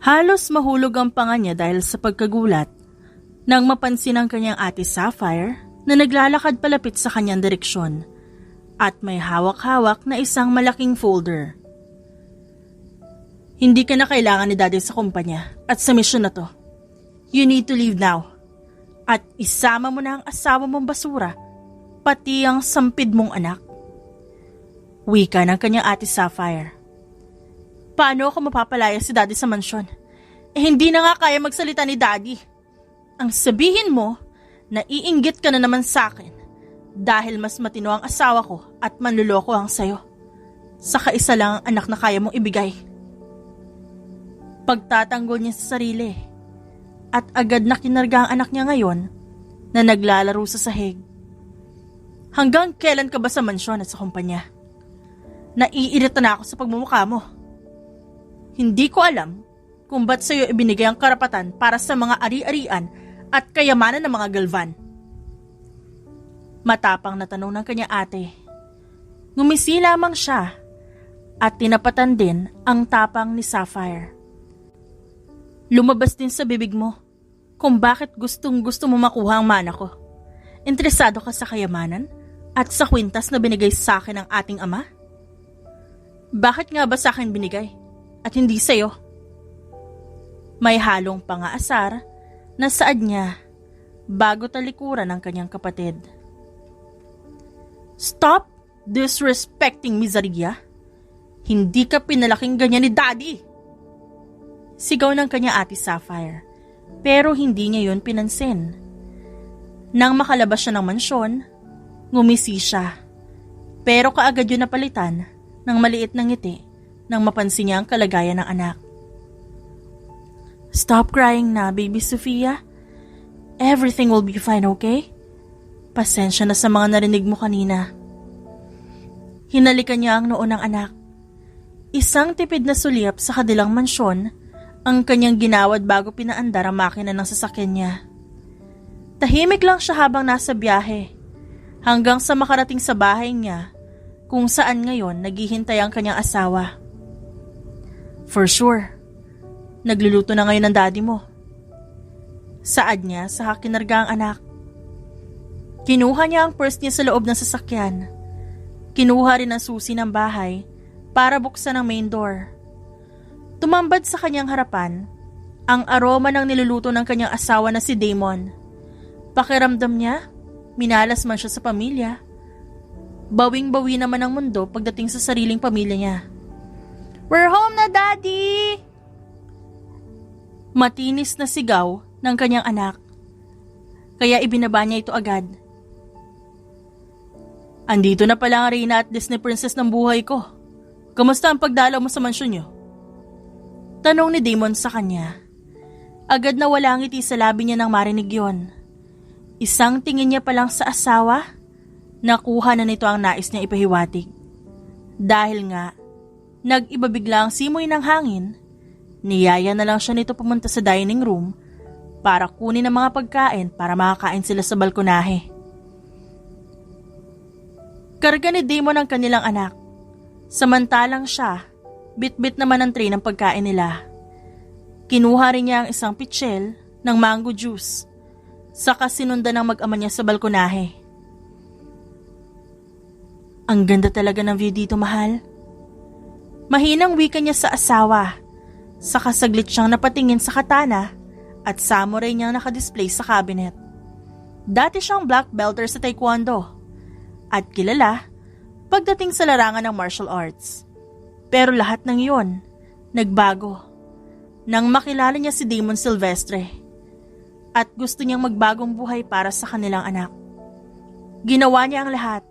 Halos mahulog ang panga niya dahil sa pagkagulat nang mapansin ang kanyang ate Sapphire na naglalakad palapit sa kanyang direksyon at may hawak-hawak na isang malaking folder. Hindi ka na kailangan ni Daddy sa kumpanya at sa misyon na to. You need to leave now. At isama mo na ang asawa mong basura, pati ang sampid mong anak. Wika ng kanyang ate Sapphire. Paano ako mapapalaya si Daddy sa mansyon? Hindi na nga kaya magsalita ni Daddy. Ang sabihin mo, naiinggit ka na naman sa akin dahil mas matino ang asawa ko at manluloko ang sayo. Saka isa lang ang anak na kaya mong ibigay. Pagtatanggol niya sa sarili at agad na kinarga ang anak niya ngayon na naglalaro sa sahig. Hanggang kailan ka ba sa mansyon at sa kumpanya? Naiirita na ako sa pagmumukha mo. Hindi ko alam kung ba't sa'yo ibinigay ang karapatan para sa mga ari-arian at kayamanan ng mga galvan. Matapang na tanong ng kanya ate. Ngumisi lamang siya at tinapatan din ang tapang ni Sapphire. Lumabas din sa bibig mo kung bakit gustong-gusto mo makuha ang mana ko. Interesado ka sa kayamanan at sa kwintas na binigay sa akin ng ating ama? Bakit nga ba sa akin binigay at hindi sa'yo? May halong pangaasar na saad niya bago talikuran ng kanyang kapatid. Stop disrespecting me, Zaria. Hindi ka pinalaking ganyan ni Daddy. Sigaw ng kanya ate Sapphire, pero hindi niya yun pinansin. Nang makalabas siya ng mansyon, ngumisi siya, pero kaagad yun napalitan ng maliit na ngiti nang mapansin niya ang kalagayan ng anak. Stop crying na, baby Sofia. Everything will be fine, okay? Pasensya na sa mga narinig mo kanina. Hinalikan niya ang noo ng anak. Isang tipid na sulyap sa kadilang mansyon ang kanyang ginawad bago pinaandar ang makina ng sasakyan niya. Tahimik lang siya habang nasa biyahe, hanggang sa makarating sa bahay niya kung saan ngayon naghihintay ang kanyang asawa. For sure, nagluluto na ngayon ang daddy mo. Saad niya sa kinarga ang anak. Kinuha niya ang purse niya sa loob ng sasakyan. Kinuha rin ang susi ng bahay para buksan ang main door. Tumambad sa kanyang harapan ang aroma ng niluluto ng kanyang asawa na si Damon. Pakiramdam niya, minalas man siya sa pamilya. Bawing-bawi naman ang mundo pagdating sa sariling pamilya niya. We're home na, Daddy! Matinis na sigaw ng kanyang anak. Kaya ibinaba niya ito agad. Andito na pala ang Reyna at Disney Princess ng buhay ko. Kamusta ang pagdalaw mo sa mansyon niyo? Tanong ni Damon sa kanya. Agad na wala ang ngiti sa labi niya nang marinig yon. Isang tingin niya pa lang sa asawa, nakuha na nito ang nais niya ipahiwatig. Dahil nga, nag-iba bigla ang simoy ng hangin, niyaya na lang siya nito pumunta sa dining room para kunin ang mga pagkain para makakain sila sa balkonahe. Karga ni Damon ang kanilang anak. Samantalang siya, bit-bit naman ang tray ng pagkain nila. Kinuha rin niya ang isang pitsil ng mango juice, saka sinundan ng mag-ama niya sa balkonahe. Ang ganda talaga ng view dito, mahal. Mahinang wika niya sa asawa, saka saglit siyang napatingin sa katana at samurai niyang nakadisplay sa cabinet. Dati siyang black belter sa taekwondo at kilala pagdating sa larangan ng martial arts. Pero lahat ng iyon, nagbago nang makilala niya si Damon Silvestre at gusto niyang magbagong buhay para sa kanilang anak. Ginawa niya ang lahat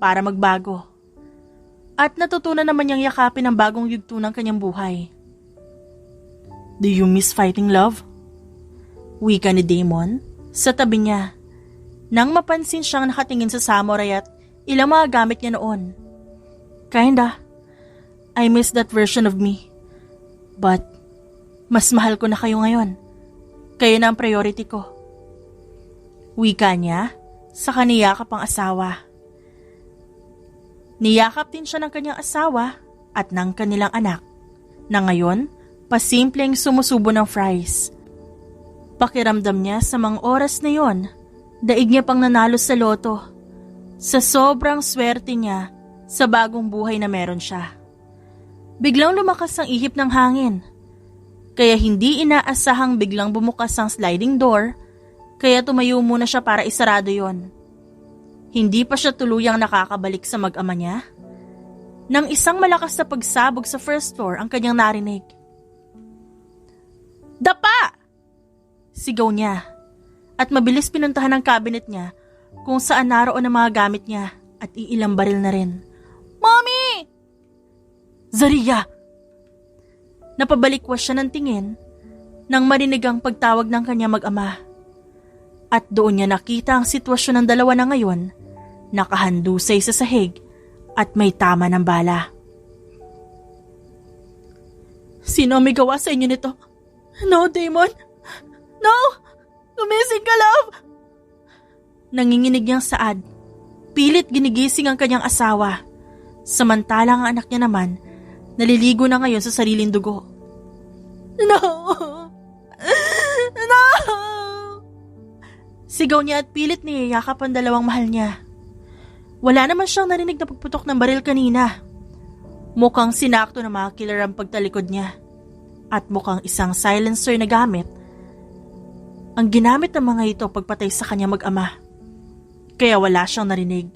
para magbago at natutunan naman niyang yakapin ang bagong yugto ng kanyang buhay. Do you miss fighting, love? Wika ni Damon sa tabi niya nang mapansin siyang nakatingin sa samurai at ilang mga gamit niya noon. Kinda. I miss that version of me. But, mas mahal ko na kayo ngayon. Kayo na ang priority ko. Wika niya sa kaniyakap ang asawa. Niyakap din siya ng kanyang asawa at ng kanilang anak na ngayon Pasimpleng sumusubo ng fries. Pakiramdam niya sa mga oras na yon, daig niya pang nanalo sa loto. Sa sobrang swerte niya sa bagong buhay na meron siya. Biglang lumakas ang ihip ng hangin. Kaya hindi inaasahang biglang bumukas ang sliding door, kaya tumayo muna siya para isarado yon. Hindi pa siya tuluyang nakakabalik sa mag-ama niya nang isang malakas na pagsabog sa first floor ang kanyang narinig. "Dapa!" Sigaw niya at mabilis pinuntahan ang cabinet niya kung saan naroon ang mga gamit niya at iilang baril na rin. "Mommy!" "Zaria!" Napabalikwas siya ng tingin nang marinig ang pagtawag ng kanyang mag-ama. At doon niya nakita ang sitwasyon ng dalawa na ngayon, nakahandusay sa sahig at may tama ng bala. "Sino ang may gawa sa inyo nito? No, Damon! No! Gumising ka, love!" Nanginginig niyang saad. Pilit ginigising ang kanyang asawa. Samantalang ang anak niya naman, naliligo na ngayon sa sariling dugo. "No! No!" Sigaw niya at pilit niyayakap ang dalawang mahal niya. Wala naman siyang narinig na pagputok ng baril kanina. Mukhang sinakto na mga killer ang pagtalikod niya. At mukhang isang silencer na gamit ang ginamit ng mga ito pagpatay sa kanyang mag-ama. Kaya wala siyang narinig.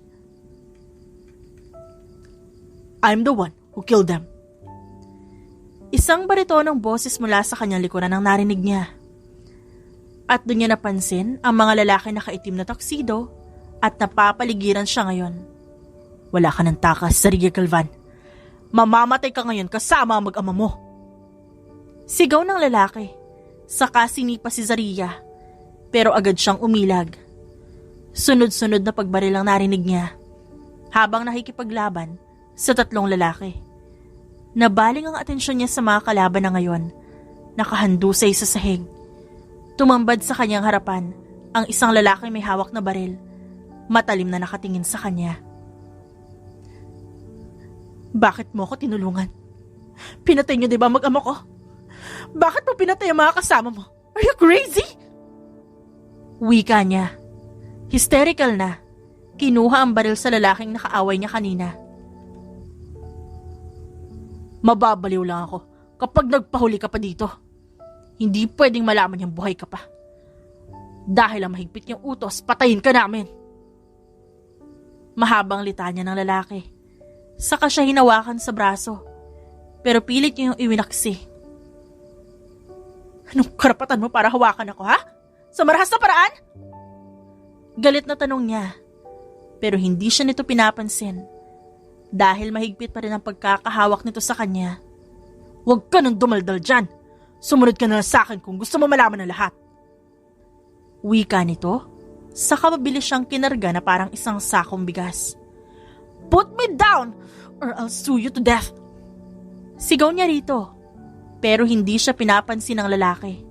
"I'm the one who killed them." Isang baritonong boses mula sa kanyang likuran ang narinig niya. At doon niya napansin ang mga lalaki na nakaitim na tuxedo at napapaligiran siya ngayon. "Wala ka ng takas, Zaria Galvan. Mamamatay ka ngayon kasama ang mag-ama mo." Sigaw ng lalaki. Saka sinipa si Zaria, pero agad siyang umilag. Sunod-sunod na pagbaril ang narinig niya habang nakikipaglaban sa tatlong lalaki. Nabaling ang atensyon niya sa mga kalaban na ngayon, nakahandusay sa sahig. Tumambad sa kanyang harapan ang isang lalaki may hawak na baril, matalim na nakatingin sa kanya. "Bakit mo ako tinulungan? Pinatay niyo diba mag-ama ko? Bakit mo pinatay ang mga kasama mo? Are you crazy?" Wika niya. Hysterical na. Kinuha ang baril sa lalaking nakaaway niya kanina. "Mababaliw lang ako kapag nagpahuli ka pa dito. Hindi pwedeng malaman niyang buhay ka pa. Dahil ang mahigpit niyang utos, patayin ka namin." Mahabang litanya ng lalaki. Saka siya hinawakan sa braso, pero pilit niya yung iwinaksi. "Anong karapatan mo para hawakan ako, ha? Sa marahas na paraan?" Galit na tanong niya, pero hindi siya nito pinapansin dahil mahigpit pa rin ang pagkakahawak nito sa kanya. "Huwag ka nang dumaldal dyan. Sumunod ka na lang sa akin kung gusto mo malaman ng lahat." Wika nito, saka mabilis siyang kinarga na parang isang sakong bigas. "Put me down or I'll sue you to death." Sigaw niya rito, pero hindi siya pinapansin ng lalaki.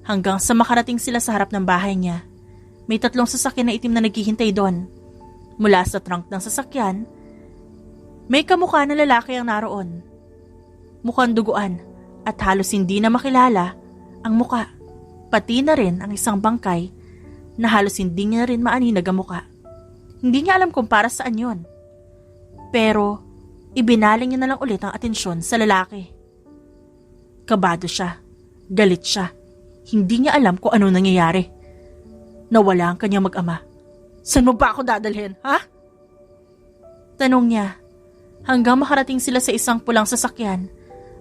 Hanggang sa makarating sila sa harap ng bahay niya, may tatlong sasakyan na itim na naghihintay doon. Mula sa trunk ng sasakyan, may kamukha na lalaki ang naroon. Mukhang duguan at halos hindi na makilala ang muka, pati na rin ang isang bangkay na halos hindi niya rin maaninag ang muka. Hindi niya alam kung para saan yon. Pero ibinaling niya na lang ulit ang atensyon sa lalaki. Kabado siya, galit siya, hindi niya alam kung ano nangyayari. Nawala ang kanyang mag-ama. "Saan mo ba ako dadalhin, ha?" Tanong niya, hanggang makarating sila sa isang pulang sasakyan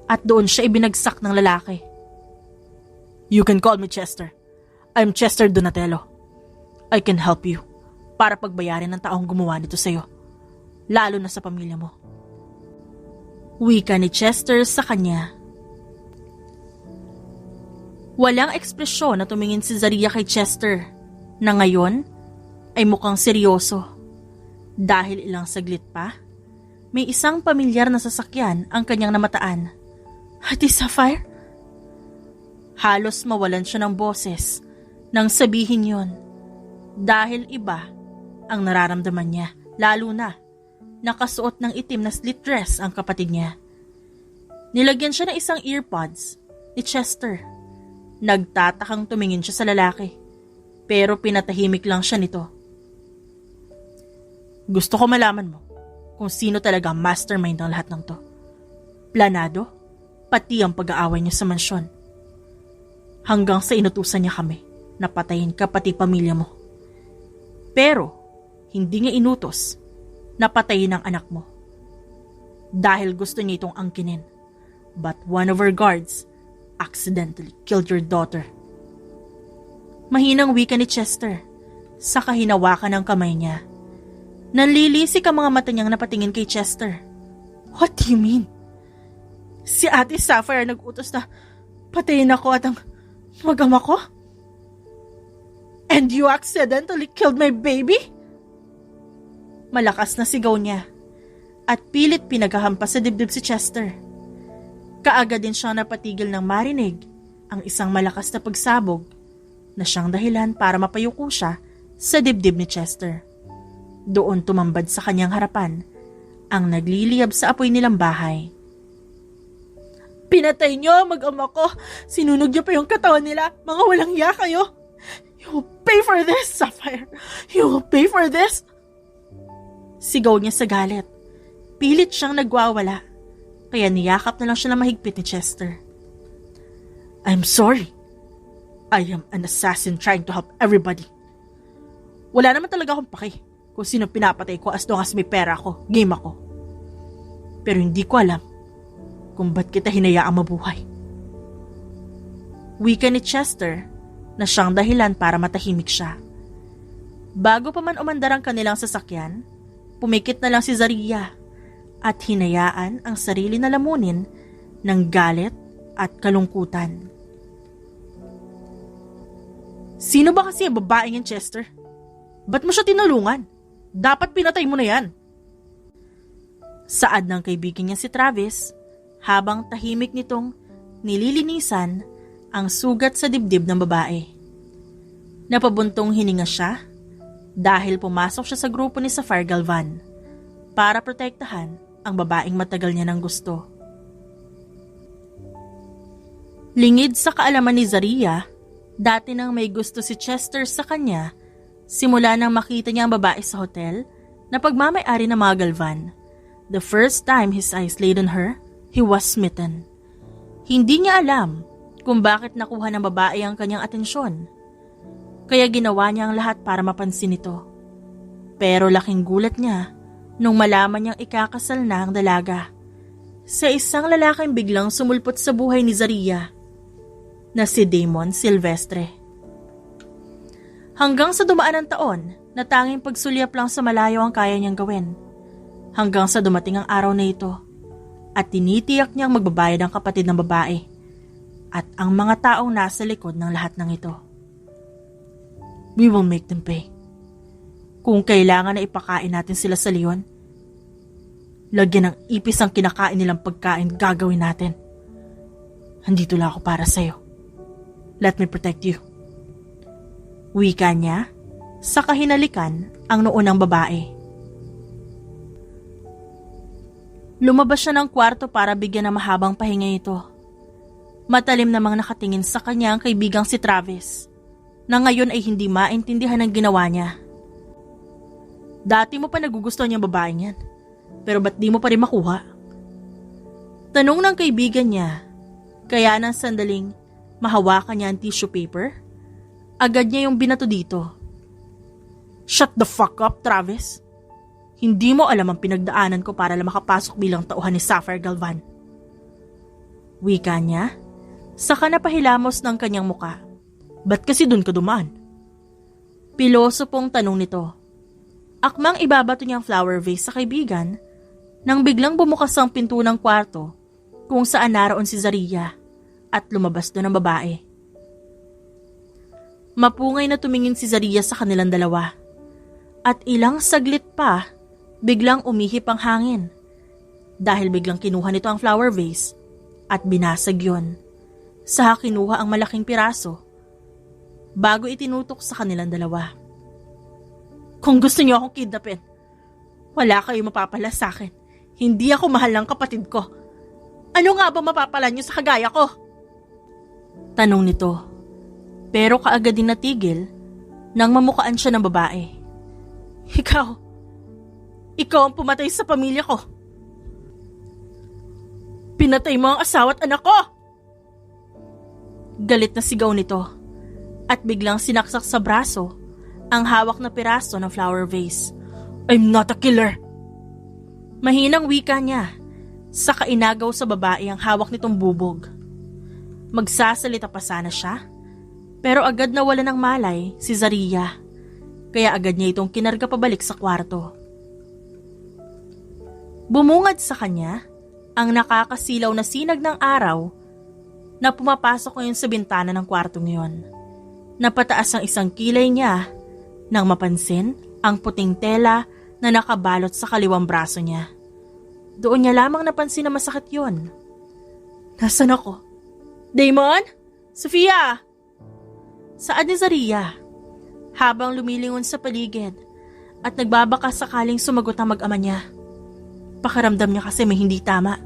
at doon siya ibinagsak ng lalaki. "You can call me Chester. I'm Chester Donatello. I can help you para pagbayarin ng taong gumawa nito sa'yo, lalo na sa pamilya mo." Wika ni Chester sa kanya. Walang ekspresyon na tumingin si Zaria kay Chester, na ngayon ay mukhang seryoso. Dahil ilang saglit pa, may isang pamilyar na sasakyan ang kanyang namataan. "Ate Sapphire?" Halos mawalan siya ng boses nang sabihin yon, dahil iba ang nararamdaman niya, lalo na nakasuot ng itim na slit dress ang kapatid niya. Nilagyan siya ng isang earpods ni Chester. Nagtatakang tumingin siya sa lalaki, pero pinatahimik lang siya nito. Gusto ko malaman mo kung sino talaga ang mastermind ng lahat ng to. Planado, pati ang pag-aaway niya sa mansyon. Hanggang sa inutusan niya kami na patayin ka pati pamilya mo. Pero, hindi niya inutos na patayin ang anak mo. Dahil gusto niya itong angkinin. But one of our guards accidentally killed your daughter. Mahinang wika ni Chester, saka hinawakan ng kamay niya. Nanlilisik ang mga mata niyang napatingin kay Chester. What do you mean? Si Ate Sapphire nag-utos na patayin ako at ang mag-ama ko? And you accidentally killed my baby? Malakas na sigaw niya at pilit pinaghahampas sa dibdib si Chester. Kaagad din siyang napatigil ng marinig ang isang malakas na pagsabog na siyang dahilan para mapayuko siya sa dibdib ni Chester. Doon tumambad sa kanyang harapan ang nagliliyab sa apoy nilang bahay. Pinatay niyo ang mag-ama ko! Sinunog niyo pa yung katawan nila! Mga walang iya kayo! You will pay for this, Sapphire! You will pay for this! Sigaw niya sa galit. Pilit siyang nagwawala. Kaya niyakap na lang siya na mahigpit ni Chester. I'm sorry. I am an assassin trying to help everybody. Wala naman talaga akong pake kung sino pinapatay ko as long as may pera ako, game ako. Pero hindi ko alam kung ba't kita hinayaang mabuhay. Wika ni Chester na siyang dahilan para matahimik siya. Bago pa man umandar ang kanilang sasakyan, pumikit na lang si Zaria at hinayaan ang sarili na lamunin ng galit at kalungkutan. Sino ba kasi ang babaeng yan, Chester? Ba't mo siya tinulungan? Dapat pinatay mo na yan. Saad ng kaibigan niya si Travis habang tahimik nitong nililinisan ang sugat sa dibdib ng babae. Napabuntong hininga siya dahil pumasok siya sa grupo ni Sapphire Galvan para protektahan ang babaeng matagal niya ng gusto. Lingid sa kaalaman ni Zaria, dati nang may gusto si Chester sa kanya, simula nang makita niya ang babae sa hotel na pagmamay-ari ng mga Galvan. The first time his eyes laid on her, he was smitten. Hindi niya alam kung bakit nakuha ng babae ang kanyang atensyon. Kaya ginawa niya ang lahat para mapansin ito. Pero laking gulat niya nung malaman niyang ikakasal na ang dalaga sa isang lalaking biglang sumulpot sa buhay ni Zaria na si Damon Silvestre. Hanggang sa dumaan ang taon na tanging pagsulyap lang sa malayo ang kaya niyang gawin. Hanggang sa dumating ang araw na ito at tinitiyak niyang magbabayad ang kapatid ng babae at ang mga taong nasa likod ng lahat ng ito. We will make them pay. Kung kailangan na ipakain natin sila sa leon, lagyan ng ipis ang kinakain nilang pagkain, gagawin natin. Handito lang ako para sa'yo. Let me protect you. Wika niya sa kahinalikan ang noo ng babae. Lumabas siya ng kwarto para bigyan ng mahabang pahinga ito. Matalim namang nakatingin sa kanya ang kaibigang si Travis, na ngayon ay hindi maintindihan ang ginawa niya. Dati mo pa nagugustuhan niyang babaeng yan, pero ba't di mo pa rin makuha? Tanong ng kaibigan niya, kaya nang sandaling mahawakan niya ang tissue paper, agad niya yung binato dito. Shut the fuck up, Travis. Hindi mo alam ang pinagdaanan ko para lang makapasok bilang tauhan ni Sapphire Galvan. Wika niya, saka napahilamos ng kanyang muka. Ba't kasi dun ka dumaan? Piloso pong tanong nito. Akmang ibabato niya ang flower vase sa kaibigan nang biglang bumukas ang pinto ng kwarto kung saan naroon si Zaria at lumabas doon ang babae. Mapungay na tumingin si Zaria sa kanilang dalawa at ilang saglit pa biglang umihip ang hangin dahil biglang kinuha nito ang flower vase at binasag yon. Saka kinuha ang malaking piraso bago itinutok sa kanilang dalawa. Kung gusto niyo akong kidnapin, wala kayo mapapala sa akin. Hindi ako mahal ng kapatid ko. Ano nga ba mapapala niyo sa kagaya ko? Tanong nito. Pero kaagad din natigil nang mamukaan siya ng babae. Ikaw ang pumatay sa pamilya ko. Pinatay mo ang asawa at anak ko! Galit na sigaw nito at biglang sinaksak sa braso ang hawak na piraso ng flower vase. I'm not a killer! Mahinang wika niya sa kainagaw sa babae ang hawak nitong bubog. Magsasalita pa sana siya, pero agad nawala ng malay si Zaria, kaya agad niya itong kinarga pabalik sa kwarto. Bumungad sa kanya ang nakakasilaw na sinag ng araw na pumapasok ngayon sa bintana ng kwarto ngayon. Napataas ang isang kilay niya nang mapansin ang puting tela na nakabalot sa kaliwang braso niya. Doon niya lamang napansin na masakit yon. Nasaan ako? Damon? Sofia? Saan ni Zaria? Habang lumilingon sa paligid at nagbabaka sakaling sumagot ang mag-ama niya. Pakiramdam niya kasi may hindi tama.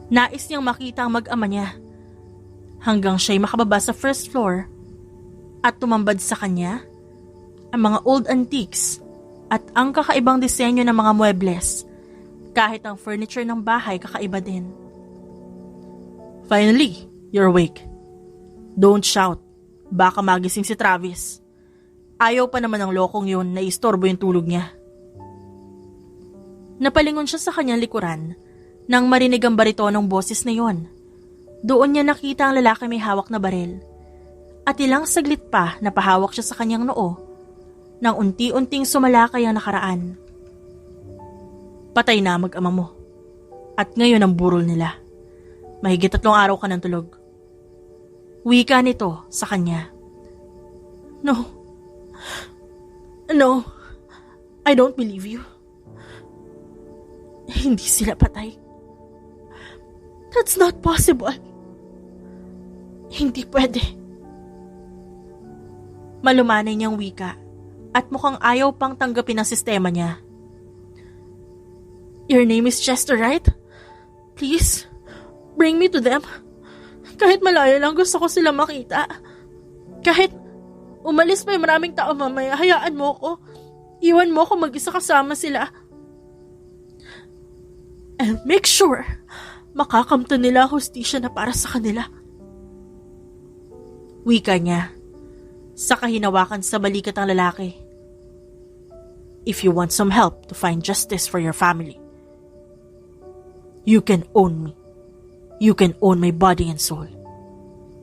Nais niyang makita ang mag-ama niya. Hanggang siya'y makababa sa first floor at tumambad sa kanya ang mga old antiques at ang kakaibang disenyo ng mga muebles. Kahit ang furniture ng bahay kakaiba din. Finally, you're awake. Don't shout. Baka magising si Travis. Ayaw pa naman ng lokong yun na istorbo yung tulog niya. Napalingon siya sa kanyang likuran nang marinig ang baritonong boses na yon. Doon niya nakita ang lalaki may hawak na baril. At ilang saglit pa napahawak siya sa kanyang noo nang unti-unting sumalakay ang nakaraan. Patay na mag-ama mo. At ngayon ang burol nila. Mahigit 3 araw ka ng tulog. Wika nito sa kanya. No, I don't believe you. Hindi sila patay. That's not possible. Hindi pwede. Malumanay niyang wika at mukhang ayaw pang tanggapin ang sistema niya. Your name is Chester, right? Please, bring me to them. Kahit malayo lang gusto ko sila makita. Kahit umalis pa yung maraming tao mamaya, hayaan mo ko. Iwan mo ko mag-isa kasama sila. And make sure makakamtan nila ang hustisya na para sa kanila. Wika niya, saka hinawakan sa balikat ang lalaki. If you want some help to find justice for your family, you can own me. You can own my body and soul.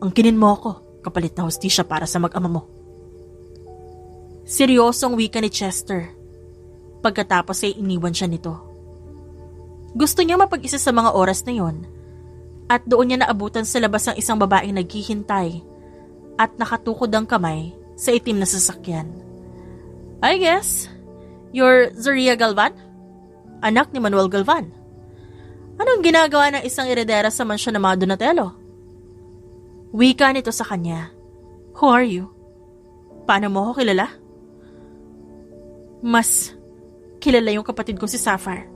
Angkinin mo ako, kapalit na hustisya para sa mag-ama mo. Seryosong wika ni Chester. Pagkatapos ay iniwan siya nito. Gusto niya mapag-isa sa mga oras na yon at doon niya naabutan sa labas ang isang babaeng naghihintay at nakatukod ang kamay sa itim na sasakyan. I guess, you're Zaria Galvan? Anak ni Manuel Galvan. Anong ginagawa ng isang iredera sa mansyon ng mga Donatello? Wika nito sa kanya. Who are you? Paano mo ako kilala? Mas kilala yung kapatid ko si Sapphire.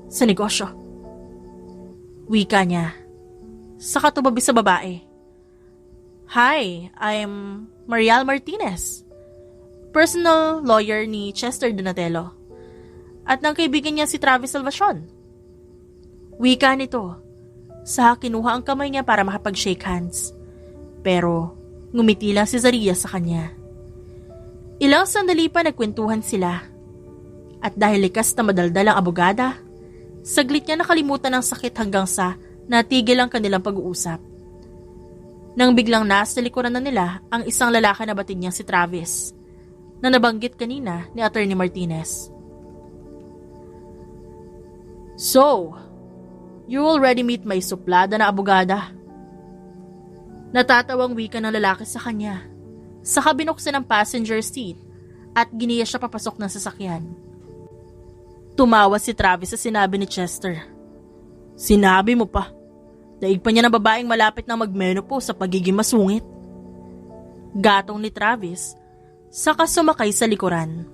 Sa negosyo. Wika niya. Saka tumabi sa babae. Hi, I'm Marial Martinez. Personal lawyer ni Chester Donatello. At ng kaibigan niya si Travis Salvacion. Wika nito. Sa kinuha ang kamay niya para makapag-shake hands. Pero ngumiti lang si Zaria sa kanya. Ilang sandali pa nagkwentuhan sila. At dahil likas na madaldal ang abogada, saglit niya nakalimutan ang sakit hanggang sa natigil ang kanilang pag-uusap. Nang biglang nasa likuran na nila ang isang lalaki na batid niyang si Travis, na nabanggit kanina ni Attorney Martinez. So, you already meet my suplada na abogada. Natatawang wika ng lalaki sa kanya, saka binuksan ang passenger seat at giniya siya papasok ng sasakyan. Tumawa si Travis sa sinabi ni Chester. Sinabi mo pa. Daig pa niya ng babaeng malapit na magmenopause sa pagiging masungit. Gatong ni Travis, saka sumakay sa likuran.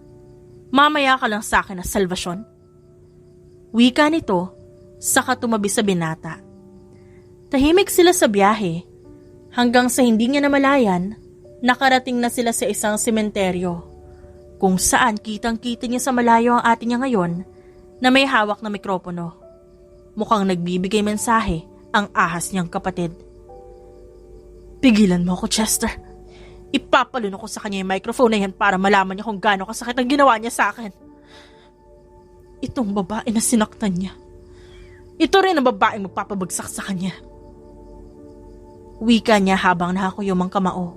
Mamaya ka lang sa akin na Salvacion. Wika nito, saka tumabi sa binata. Tahimik sila sa biyahe, Hanggang sa hindi niya namalayan, nakarating na sila sa isang sementeryo kung saan kitang-kita niya sa malayo ang ate niya ngayon na may hawak na mikropono. Mukhang nagbibigay mensahe ang ahas niyang kapatid. Pigilan mo ako, Chester. Ipapalunok ko sa kanya yung microphone na yan para malaman niya kung gaano kasakit ang ginawa niya sa akin. Itong babae na sinaktan niya. Ito rin ang babaeng magpapabagsak sa kanya. Wika niya habang nakakuyom ang kamao.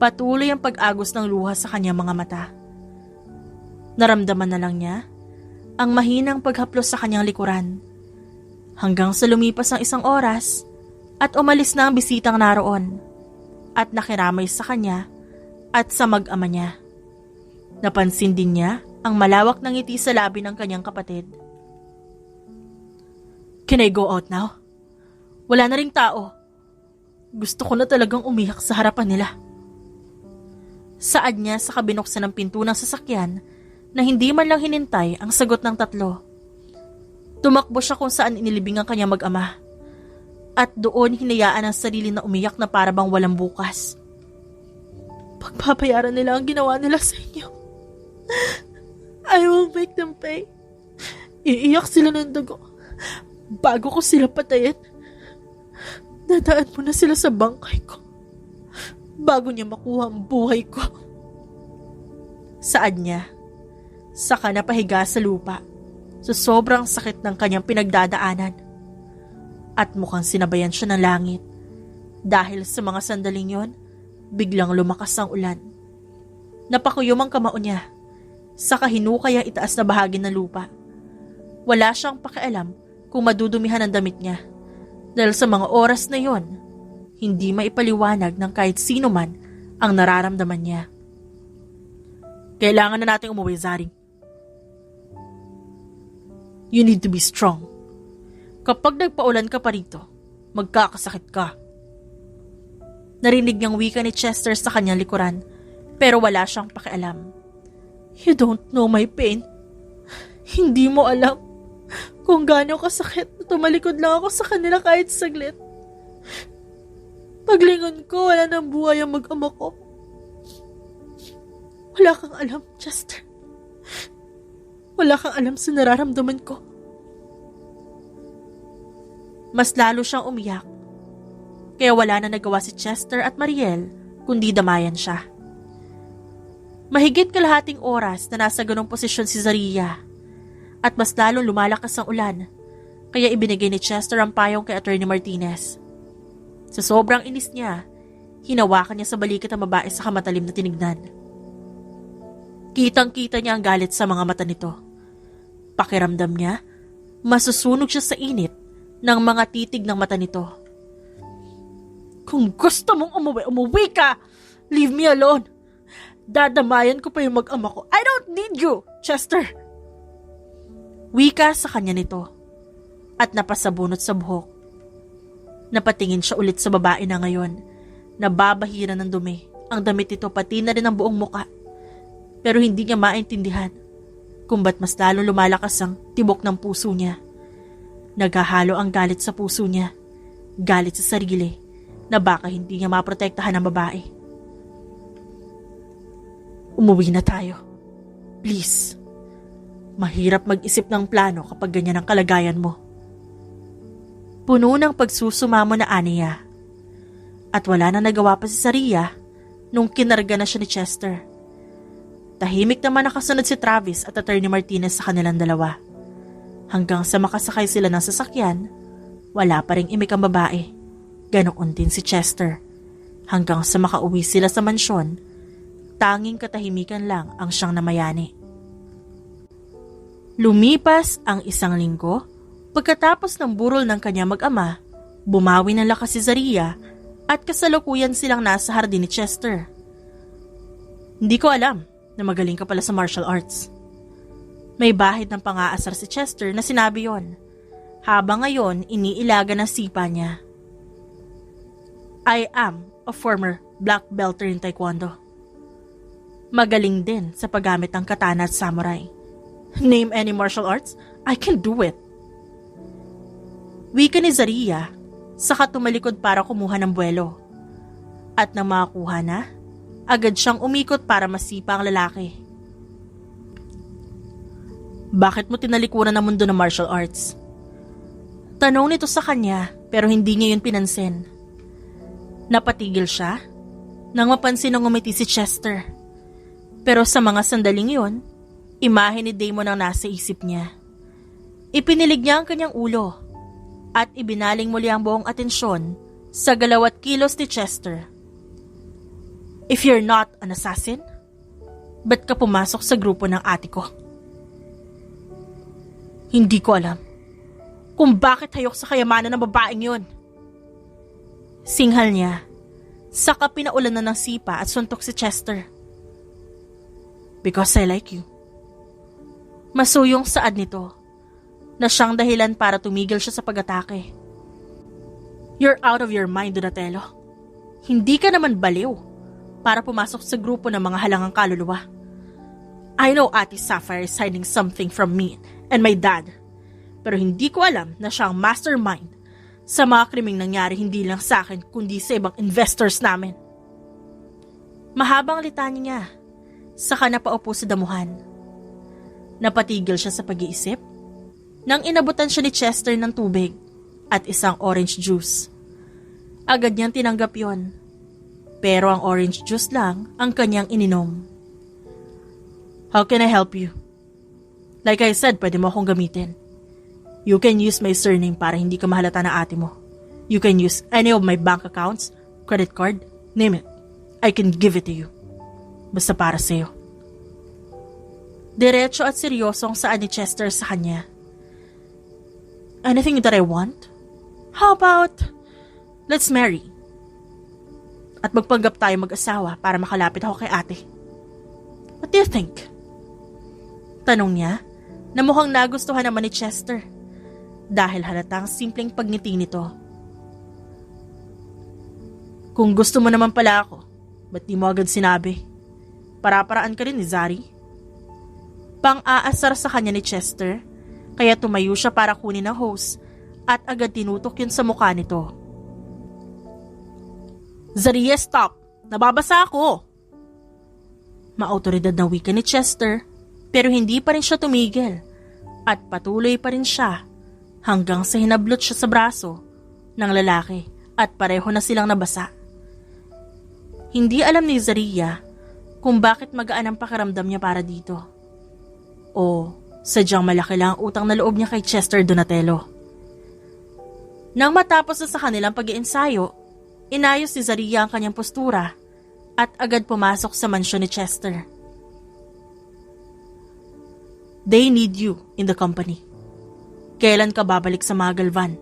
Patuloy ang pag-agos ng luha sa kanyang mga mata. Naramdaman na lang niya ang mahinang paghaplos sa kanyang likuran. Hanggang sa lumipas ang 1 oras at umalis na ang bisitang naroon at nakiramay sa kanya at sa mag-ama niya. Napansin din niya ang malawak na ngiti sa labi ng kanyang kapatid. Can I go out now? Wala na ring tao. Gusto ko na talagang umiyak sa harapan nila. Saad niya sa kabinuksan ng pinto ng sasakyan na hindi man lang hinintay ang sagot ng 3. Tumakbo siya kung saan inilibing ang kanyang mag-ama. At doon hinayaan ang sarili na umiyak na para bang walang bukas. Pagpapayaran nila ang ginawa nila sa inyo. I will make them pay. Iiyak sila ng dugo. Bago ko sila patayin, dadaan mo na sila sa bangkay ko. Bago niya makuha ang buhay ko. Saad niya, saka napahiga sa lupa sa sobrang sakit ng kanyang pinagdadaanan. At mukhang sinabayan siya ng langit. Dahil sa mga sandaling yon, biglang lumakas ang ulan. Napakuyom ang kamao niya, saka hinukay ang itaas na bahagi ng lupa. Wala siyang pakialam kung madudumihan ang damit niya. Dahil sa mga oras na yon, hindi maipaliwanag ng kahit sino man ang nararamdaman niya. Kailangan na nating umuwi, Zaring. You need to be strong. Kapag nagpaulan ka pa rito, magkakasakit ka. Narinig niyang wika ni Chester sa kanyang likuran, pero wala siyang pakialam. You don't know my pain. Hindi mo alam kung gaano kasakit na tumalikod lang ako sa kanila kahit saglit. Paglingon ko, wala nang buhay ang mag-ama ko. Wala kang alam, Chester. Wala kang alam sa nararamdaman ko. Mas lalo siyang umiyak. Kaya wala na nagawa si Chester at Mariel kundi damayan siya. Mahigit kalahating oras na nasa ganong posisyon si Zaria. At mas lalong lumalakas ang ulan. Kaya ibinigay ni Chester ang payong kay Attorney Martinez. Sa sobrang inis niya, hinawakan niya sa balikat ang babae sa kamatalim na tinignan. Kitang-kita niya ang galit sa mga mata nito. Pakiramdam niya, masusunog siya sa init ng mga titig ng mata nito. Kung gusto mong umuwi ka! Leave me alone! Dadamayan ko pa yung mag-ama ko. I don't need you, Chester! Wika sa kanya nito at napasabunot sa buhok. Napatingin siya ulit sa babae na ngayon. Nababahiran ng dumi ang damit nito pati na rin ang buong muka. Pero hindi niya maintindihan kung ba't mas lalo lumalakas ang tibok ng puso niya. Naghahalo ang galit sa puso niya. Galit sa sarili na baka hindi niya maprotektahan ang babae. Umuwi na tayo. Please. Mahirap mag-isip ng plano kapag ganyan ang kalagayan mo. Puno ng pagsusumamo na aniya. At wala na nagawa pa si Zaria nung kinarga na siya ni Chester. Tahimik naman nakasunod si Travis at Attorney Martinez sa kanilang dalawa. Hanggang sa makasakay sila ng sasakyan, wala pa ring imik ang babae. Ganoon din si Chester. Hanggang sa makauwi sila sa mansyon, tanging katahimikan lang ang siyang namayani. Lumipas ang 1 linggo, pagkatapos ng burol ng kanya mag-ama, bumawi ng lakas si Zaria at kasalukuyan silang nasa hardin ni Chester. Hindi ko alam na magaling ka pala sa martial arts. May bahid ng pang-aasar si Chester na sinabi yon, habang ngayon iniilaga ng sipa niya. I am a former black belter in taekwondo. Magaling din sa paggamit ng katana at samurai. Name any martial arts, I can do it. Wika ni Zaria saka tumalikod para kumuha ng buwelo. At nang makakuha na, agad siyang umikot para masipa ang lalaki. Bakit mo tinalikuran ang mundo ng martial arts? Tanong nito sa kanya pero hindi niya yun pinansin. Napatigil siya nang mapansin ng ngumiti si Chester. Pero sa mga sandaling yun, imahe ni Damon ang nasa isip niya. Ipinilig niya ang kanyang ulo at ibinaling muli ang buong atensyon sa galaw at kilos ni Chester. If you're not an assassin, ba't ka pumasok sa grupo ng ate ko? Hindi ko alam kung bakit hayok sa kayamanan ng babaeng yun. Singhal niya, saka pinaulan na ng sipa at suntok si Chester. Because I like you. Masuyong saad nito na siyang dahilan para tumigil siya sa pag-atake. You're out of your mind, Donatello. Hindi ka naman baliw para pumasok sa grupo ng mga halangang kaluluwa. I know Ate Sapphire is hiding something from me and my dad. Pero hindi ko alam na siya ang mastermind sa mga krimeng nangyari hindi lang sa akin kundi sa ibang investors namin. Mahabang litanya niya, saka napaupo sa damuhan. Napatigil siya sa pag-iisip nang inabutan siya ni Chester ng tubig at isang orange juice. Agad niyang tinanggap yon, pero ang orange juice lang ang kanyang ininom. How can I help you? Like I said, pwede mo akong gamitin. You can use my surname para hindi ka mahalata na ate mo. You can use any of my bank accounts, credit card, name it. I can give it to you. Basta para sa'yo. Diretso at seryosong saan ni Chester sa kanya. Anything that I want? How about, let's marry. At magpanggap tayo mag-asawa para makalapit ako kay ate. What do you think? Tanong niya na mukhang nagustuhan naman ni Chester dahil halatang simpleng pagngiti nito. Kung gusto mo naman pala ako, ba't di mo agad sinabi? Para-paraan ka rin ni Zari. Pang-aasar sa kanya ni Chester, kaya tumayo siya para kunin ang hose at agad tinutok yun sa mukha nito. Zari, stop! Nababasa ako! Maautoridad na wika ni Chester, pero hindi pa rin siya tumigil at patuloy pa rin siya hanggang sa hinablot siya sa braso ng lalaki at pareho na silang nabasa. Hindi alam ni Zaria kung bakit magaan ang pakiramdam niya para dito. O sadyang malaki lang ang utang na loob niya kay Chester Donatello. Nang matapos na sa kanilang pag-iensayo, inayos ni Zaria ang kanyang postura at agad pumasok sa mansyon ni Chester. They need you in the company. Kailan ka babalik sa mga Galvan?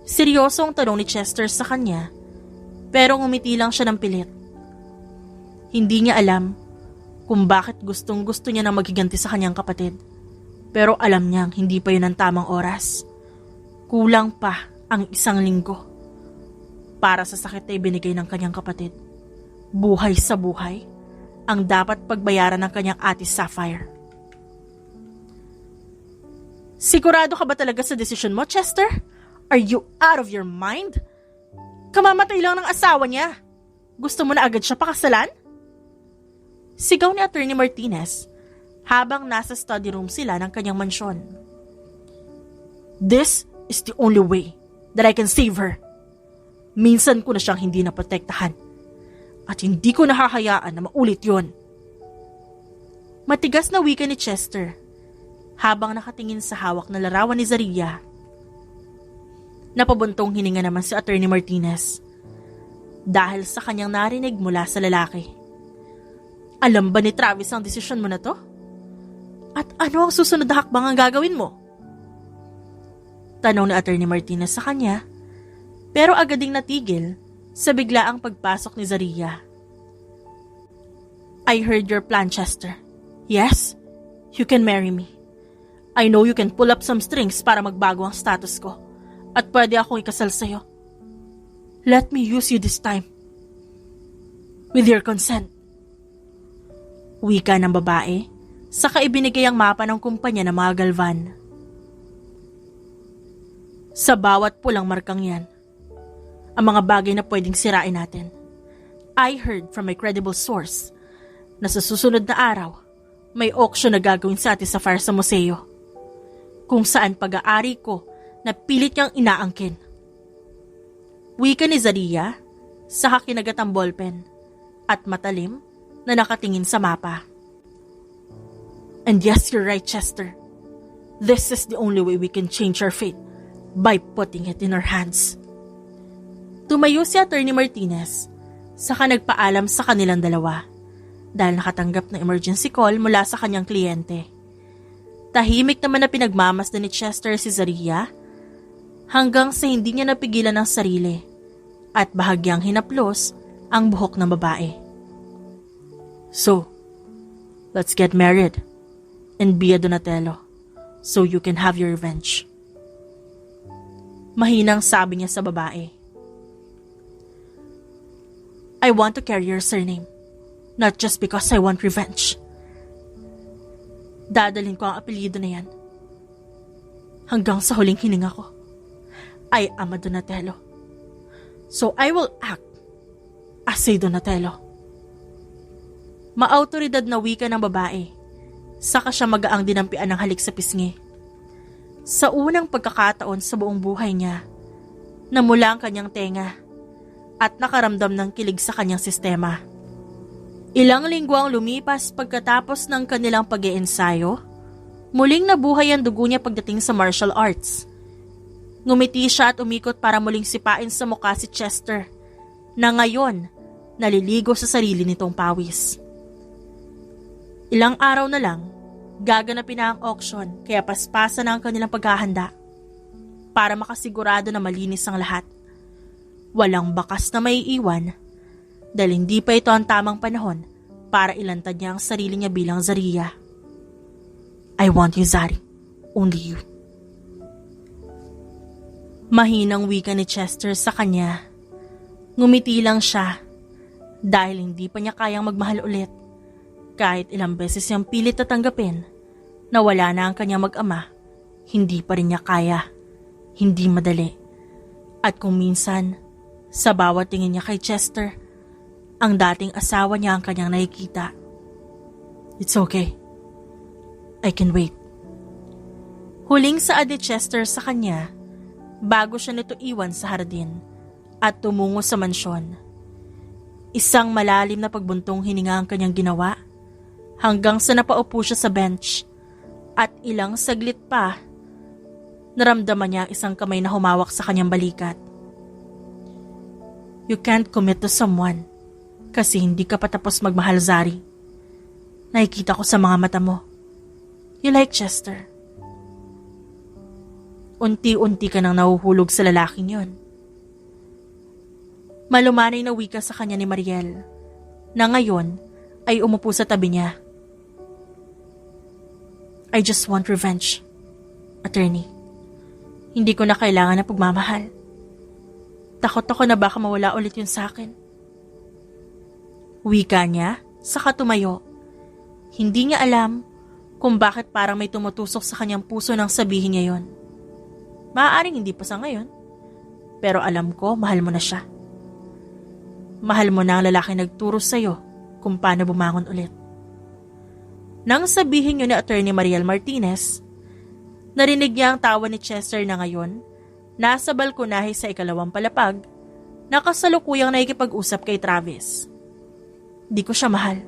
Seryoso ang tanong ni Chester sa kanya, pero ngumiti lang siya ng pilit. Hindi niya alam kung bakit gustong-gusto niya na maghiganti sa kanyang kapatid, pero alam niyang hindi pa yun ang tamang oras. Kulang pa ang 1 linggo para sa sakit na ibinigay ng kanyang kapatid. Buhay sa buhay ang dapat pagbayaran ng kanyang ate Sapphire. Sigurado ka ba talaga sa desisyon mo, Chester? Are you out of your mind? Kamamatay lang ng asawa niya. Gusto mo na agad siya pakasalan? Sigaw ni Attorney Martinez habang nasa study room sila ng kanyang mansyon. This is the only way that I can save her. Minsan ko na siyang hindi naprotektahan at hindi ko nahahayaan na maulit yon. Matigas na wika ni Chester habang nakatingin sa hawak na larawan ni Zaria. Napabuntong hininga naman si Attorney Martinez dahil sa kanyang narinig mula sa lalaki. Alam ba ni Travis ang desisyon mo na to? At ano ang susunod na hakbang ang gagawin mo? Tanong ni Attorney Martinez sa kanya, pero agad ding natigil sa biglaang pagpasok ni Zaria. I heard your plan, Chester. Yes, you can marry me. I know you can pull up some strings para magbago ang status ko at pwede akong ikasal sa'yo. Let me use you this time. With your consent. Wika ng babae, saka ibinigay ang mapa ng kumpanya ng mga Galvan. Sa bawat pulang markang yan, ang mga bagay na pwedeng sirain natin. I heard from my credible source na sa susunod na araw, may auction na gagawin sa atin sa fire sa museo, kung saan pag-aari ko na pilit niyang inaangkin. Wika ni Zaria sa kinagatang ballpen at matalim na nakatingin sa mapa. And yes, you're right, Chester. This is the only way we can change our fate, by putting it in our hands. Tumayo si Attorney Martinez saka nagpaalam sa kanilang dalawa dahil nakatanggap ng emergency call mula sa kanyang kliyente. Tahimik naman na pinagmamasdan ni Chester si Zaria hanggang sa hindi niya napigilan ang sarili at bahagyang hinaplos ang buhok ng babae. So, let's get married and be a Donatello so you can have your revenge. Mahinang sabi niya sa babae. I want to carry your surname, not just because I want revenge. Dadalhin ko ang apelyido na yan. Hanggang sa huling hininga ko. I am a Donatello. So I will act as a Donatello. Maautoridad na wika ng babae, saka siya magaang dinampian ng halik sa pisngi. Sa unang pagkakataon sa buong buhay niya, namula ang kanyang tenga at nakaramdam ng kilig sa kanyang sistema. Ilang linggo ang lumipas pagkatapos ng kanilang pag-iensayo, muling nabuhay ang dugo niya pagdating sa martial arts. Ngumiti siya at umikot para muling sipain sa mukha si Chester, na ngayon naliligo sa sarili nitong pawis. Ilang araw na lang, gaganapin na ang auction kaya paspasan na ang kanilang paghahanda para makasigurado na malinis ang lahat. Walang bakas na maiiwan dahil hindi pa ito ang tamang panahon para ilantad niya ang sarili niya bilang Zaria. I want you, Zari. Only you. Mahinang wika ni Chester sa kanya. Ngumiti lang siya dahil hindi pa niya kayang magmahal ulit. Kahit ilang beses siyang pilit na tanggapin na wala na ang kanyang mag-ama, hindi pa rin niya kaya. Hindi madali. At kung minsan, sa bawat tingin niya kay Chester, ang dating asawa niya ang kanyang nakikita. It's okay. I can wait. Huling saad ni Chester sa kanya bago siya nito iwan sa hardin at tumungo sa mansyon. Isang malalim na pagbuntong hininga ang kanyang ginawa hanggang sa napaupo siya sa bench at ilang saglit pa, naramdaman niya isang kamay na humawak sa kanyang balikat. You can't commit to someone kasi hindi ka pa tapos magmahal, Zari. Nakikita ko sa mga mata mo. You like Chester. Unti-unti ka nang nahuhulog sa lalaking yon. Malumanay na wika sa kanya ni Mariel na ngayon ay umupo sa tabi niya. I just want revenge, attorney. Hindi ko na kailangan na pagmamahal. Takot ako na baka mawala ulit yun sa akin. Wika niya, saka tumayo. Hindi niya alam kung bakit parang may tumutusok sa kanyang puso nang sabihin niya yon. Maaaring hindi pa sa ngayon, pero alam ko mahal mo na siya. Mahal mo na ang lalaking nagturo sa'yo kung paano bumangon ulit. Nang sabihin yun ni Attorney Mariel Martinez, narinig niya ang tawa ni Chester na ngayon, nasa balkonahe sa ikalawang palapag, na kasalukuyang nakikipag-usap kay Travis. Di ko siya mahal.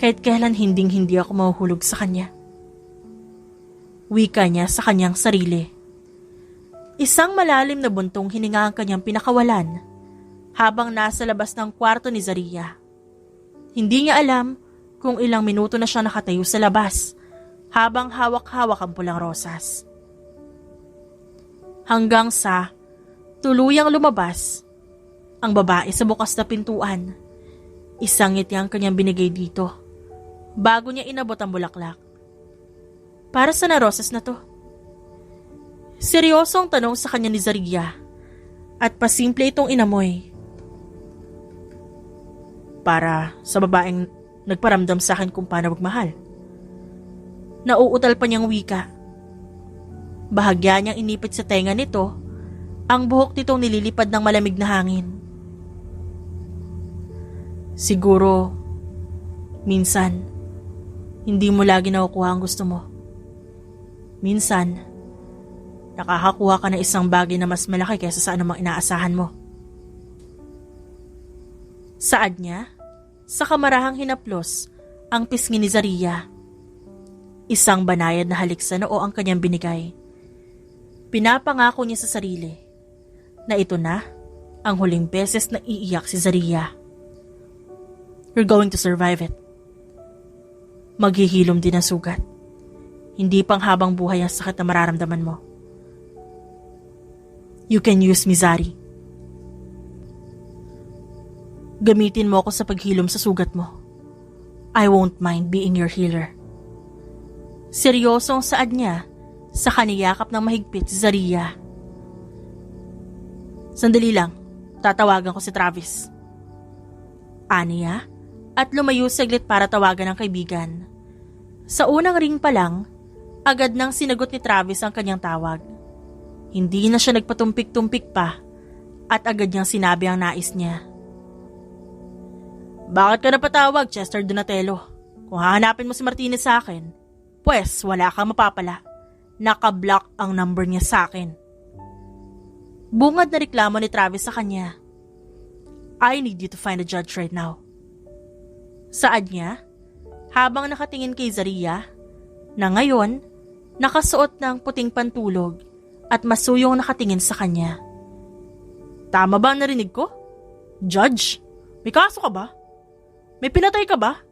Kahit kailan hinding-hindi ako mahuhulog sa kanya. Wika niya sa kanyang sarili. Isang malalim na buntong hininga ang kanyang pinakawalan habang nasa labas ng kwarto ni Zaria. Hindi niya alam kung ilang minuto na siya nakatayo sa labas habang hawak-hawak ang pulang rosas. Hanggang sa tuluyang lumabas ang babae sa bukas na pintuan. Isang ngiti ang kanyang binigay dito bago niya inabot ang bulaklak. Para sa na rosas na to? Seryosong tanong sa kanya ni Zaria at pasimple itong inamoy. Para sa babaeng nagparamdam sa akin kung paano magmahal. Nauutal pa niyang wika. Bahagya niyang inipit sa tenga nito, ang buhok nitong nililipad ng malamig na hangin. Siguro, minsan, hindi mo lagi nakukuha ang gusto mo. Minsan, nakakakuha ka ng isang bagay na mas malaki kaysa sa anumang inaasahan mo. Saad niya, sa kamarahang hinaplos, ang pisngi ni Zaria. Isang banayad na halik sa noo ang kanyang binigay. Pinapangako niya sa sarili na ito na ang huling beses na iiyak si Zaria. You're going to survive it. Maghihilom din ang sugat. Hindi pang habang buhay ang sakit na mararamdaman mo. You can use me, Zari. Gamitin mo ako sa paghilom sa sugat mo. I won't mind being your healer. Seryosong saad niya sa kaniyakap ng mahigpit si Zaria. Sandali lang, tatawagan ko si Travis. Aniya at lumayo saglit para tawagan ang kaibigan. Sa unang ring pa lang, agad nang sinagot ni Travis ang kanyang tawag. Hindi na siya nagpatumpik-tumpik pa at agad niyang sinabi ang nais niya. Bakit ka napatawag, Chester Donatello? Kung hahanapin mo si Martinez sa akin, pues wala kang mapapala. Naka-block ang number niya sa akin. Bungad na reklamo ni Travis sa kanya. I need you to find a judge right now. Saad niya, habang nakatingin kay Zaria, na ngayon, nakasuot ng puting pantulog at masuyong nakatingin sa kanya. Tama ba ang narinig ko? Judge, may kaso ka ba? May pinatay ka ba?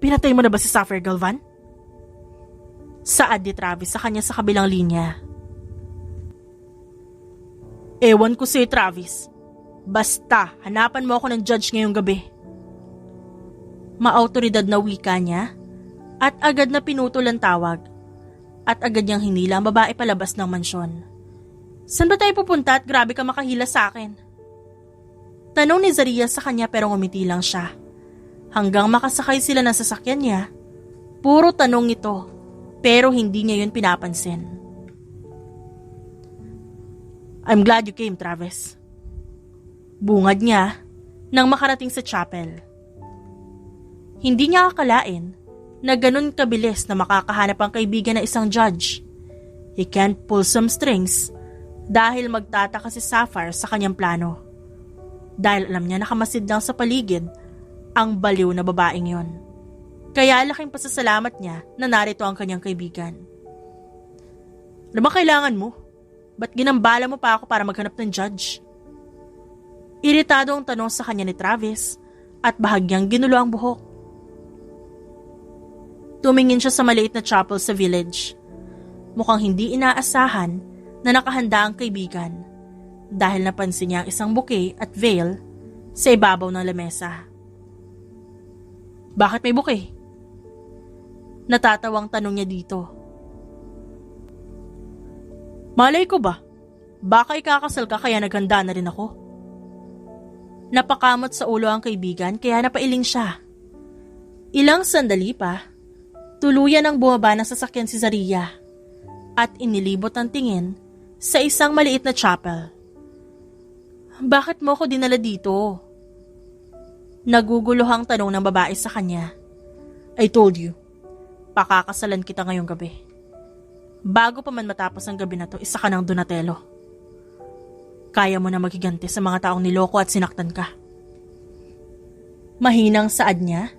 Pinatay mo na ba si Sapphire Galvan? Saad ni Travis sa kanya sa kabilang linya. Ewan ko sa'yo, Travis. Basta, hanapan mo ako ng judge ngayong gabi. Maautoridad na wika niya at agad na pinutol ang tawag at agad niyang hinila ang babae palabas ng mansyon. Saan ba tayo pupunta at grabe ka makahila sa akin? Tanong ni Zaria sa kanya pero ngumiti lang siya. Hanggang makasakay sila ng sasakyan niya, puro tanong ito. Pero hindi niya yun pinapansin. I'm glad you came, Travis. Bungad niya nang makarating sa chapel. Hindi niya akalain na ganun kabilis na makakahanap ang kaibigan na isang judge. He can't pull some strings dahil magtataka si Sapphire sa kanyang plano. Dahil alam niya nakamasid lang sa paligid ang baliw na babaeng yon. Kaya laking pasasalamat niya na narito ang kanyang kaibigan. Ano ba kailangan mo? Ba't ginambala mo pa ako para maghanap ng judge? Iritado ang tanong sa kanya ni Travis at bahagyang ginulo ang buhok. Tumingin siya sa maliit na chapel sa village. Mukhang hindi inaasahan na nakahanda ang kaibigan dahil napansin niya ang isang bouquet at veil sa ibabaw ng lamesa. Bakit may bouquet? Natatawang tanong niya dito. Malay ko ba? Baka ikakasal ka kaya naghanda na rin ako. Napakamot sa ulo ang kaibigan kaya napailing siya. Ilang sandali pa, tuluyan ang bumaba ng sasakyan si Zaria at inilibot ang tingin sa isang maliit na chapel. Bakit mo ko dinala dito? Naguguluhang tanong ng babae sa kanya. I told you. Pakakasalan kita ngayong gabi. Bago pa man matapos ang gabi na to, isa ka ng Donatello. Kaya mo na maghiganti sa mga taong niloko at sinaktan ka. Mahinang saad niya,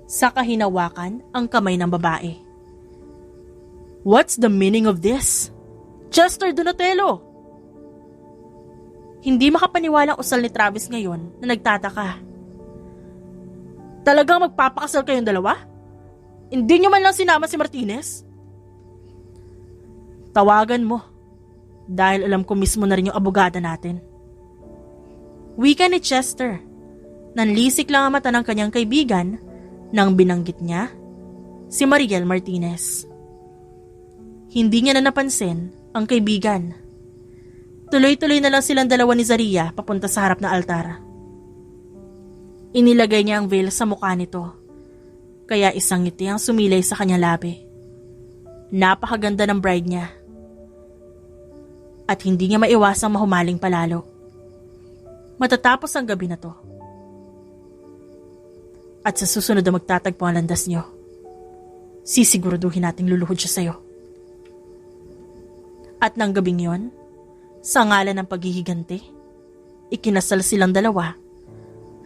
sa kahinawakan ang kamay ng babae. What's the meaning of this? Chester Donatello! Hindi makapaniwalang usal ni Travis ngayon na nagtataka. Talagang magpapakasal kayong dalawa? Hindi niyo man lang sinama si Martinez? Tawagan mo. Dahil alam ko mismo na rin yung abogada natin. Wika ni Chester. Nanlisik lang ang mata ng kanyang kaibigan nang binanggit niya si Mariel Martinez. Hindi niya na napansin ang kaibigan. Tuloy-tuloy na lang silang dalawa ni Zaria papunta sa harap na altar. Inilagay niya ang veil sa mukha nito. Kaya isang ngiti ang sumilay sa kanyang labi. Napakaganda ng bride niya. at hindi niya maiwasang mahumaling palalo. Matatapos ang gabi na to. At sa susunod na magtatagpo ang landas niyo, sisiguraduhin nating luluhod siya sa'yo. At nang gabing yon, sa ngalan ng paghihiganti, ikinasal silang dalawa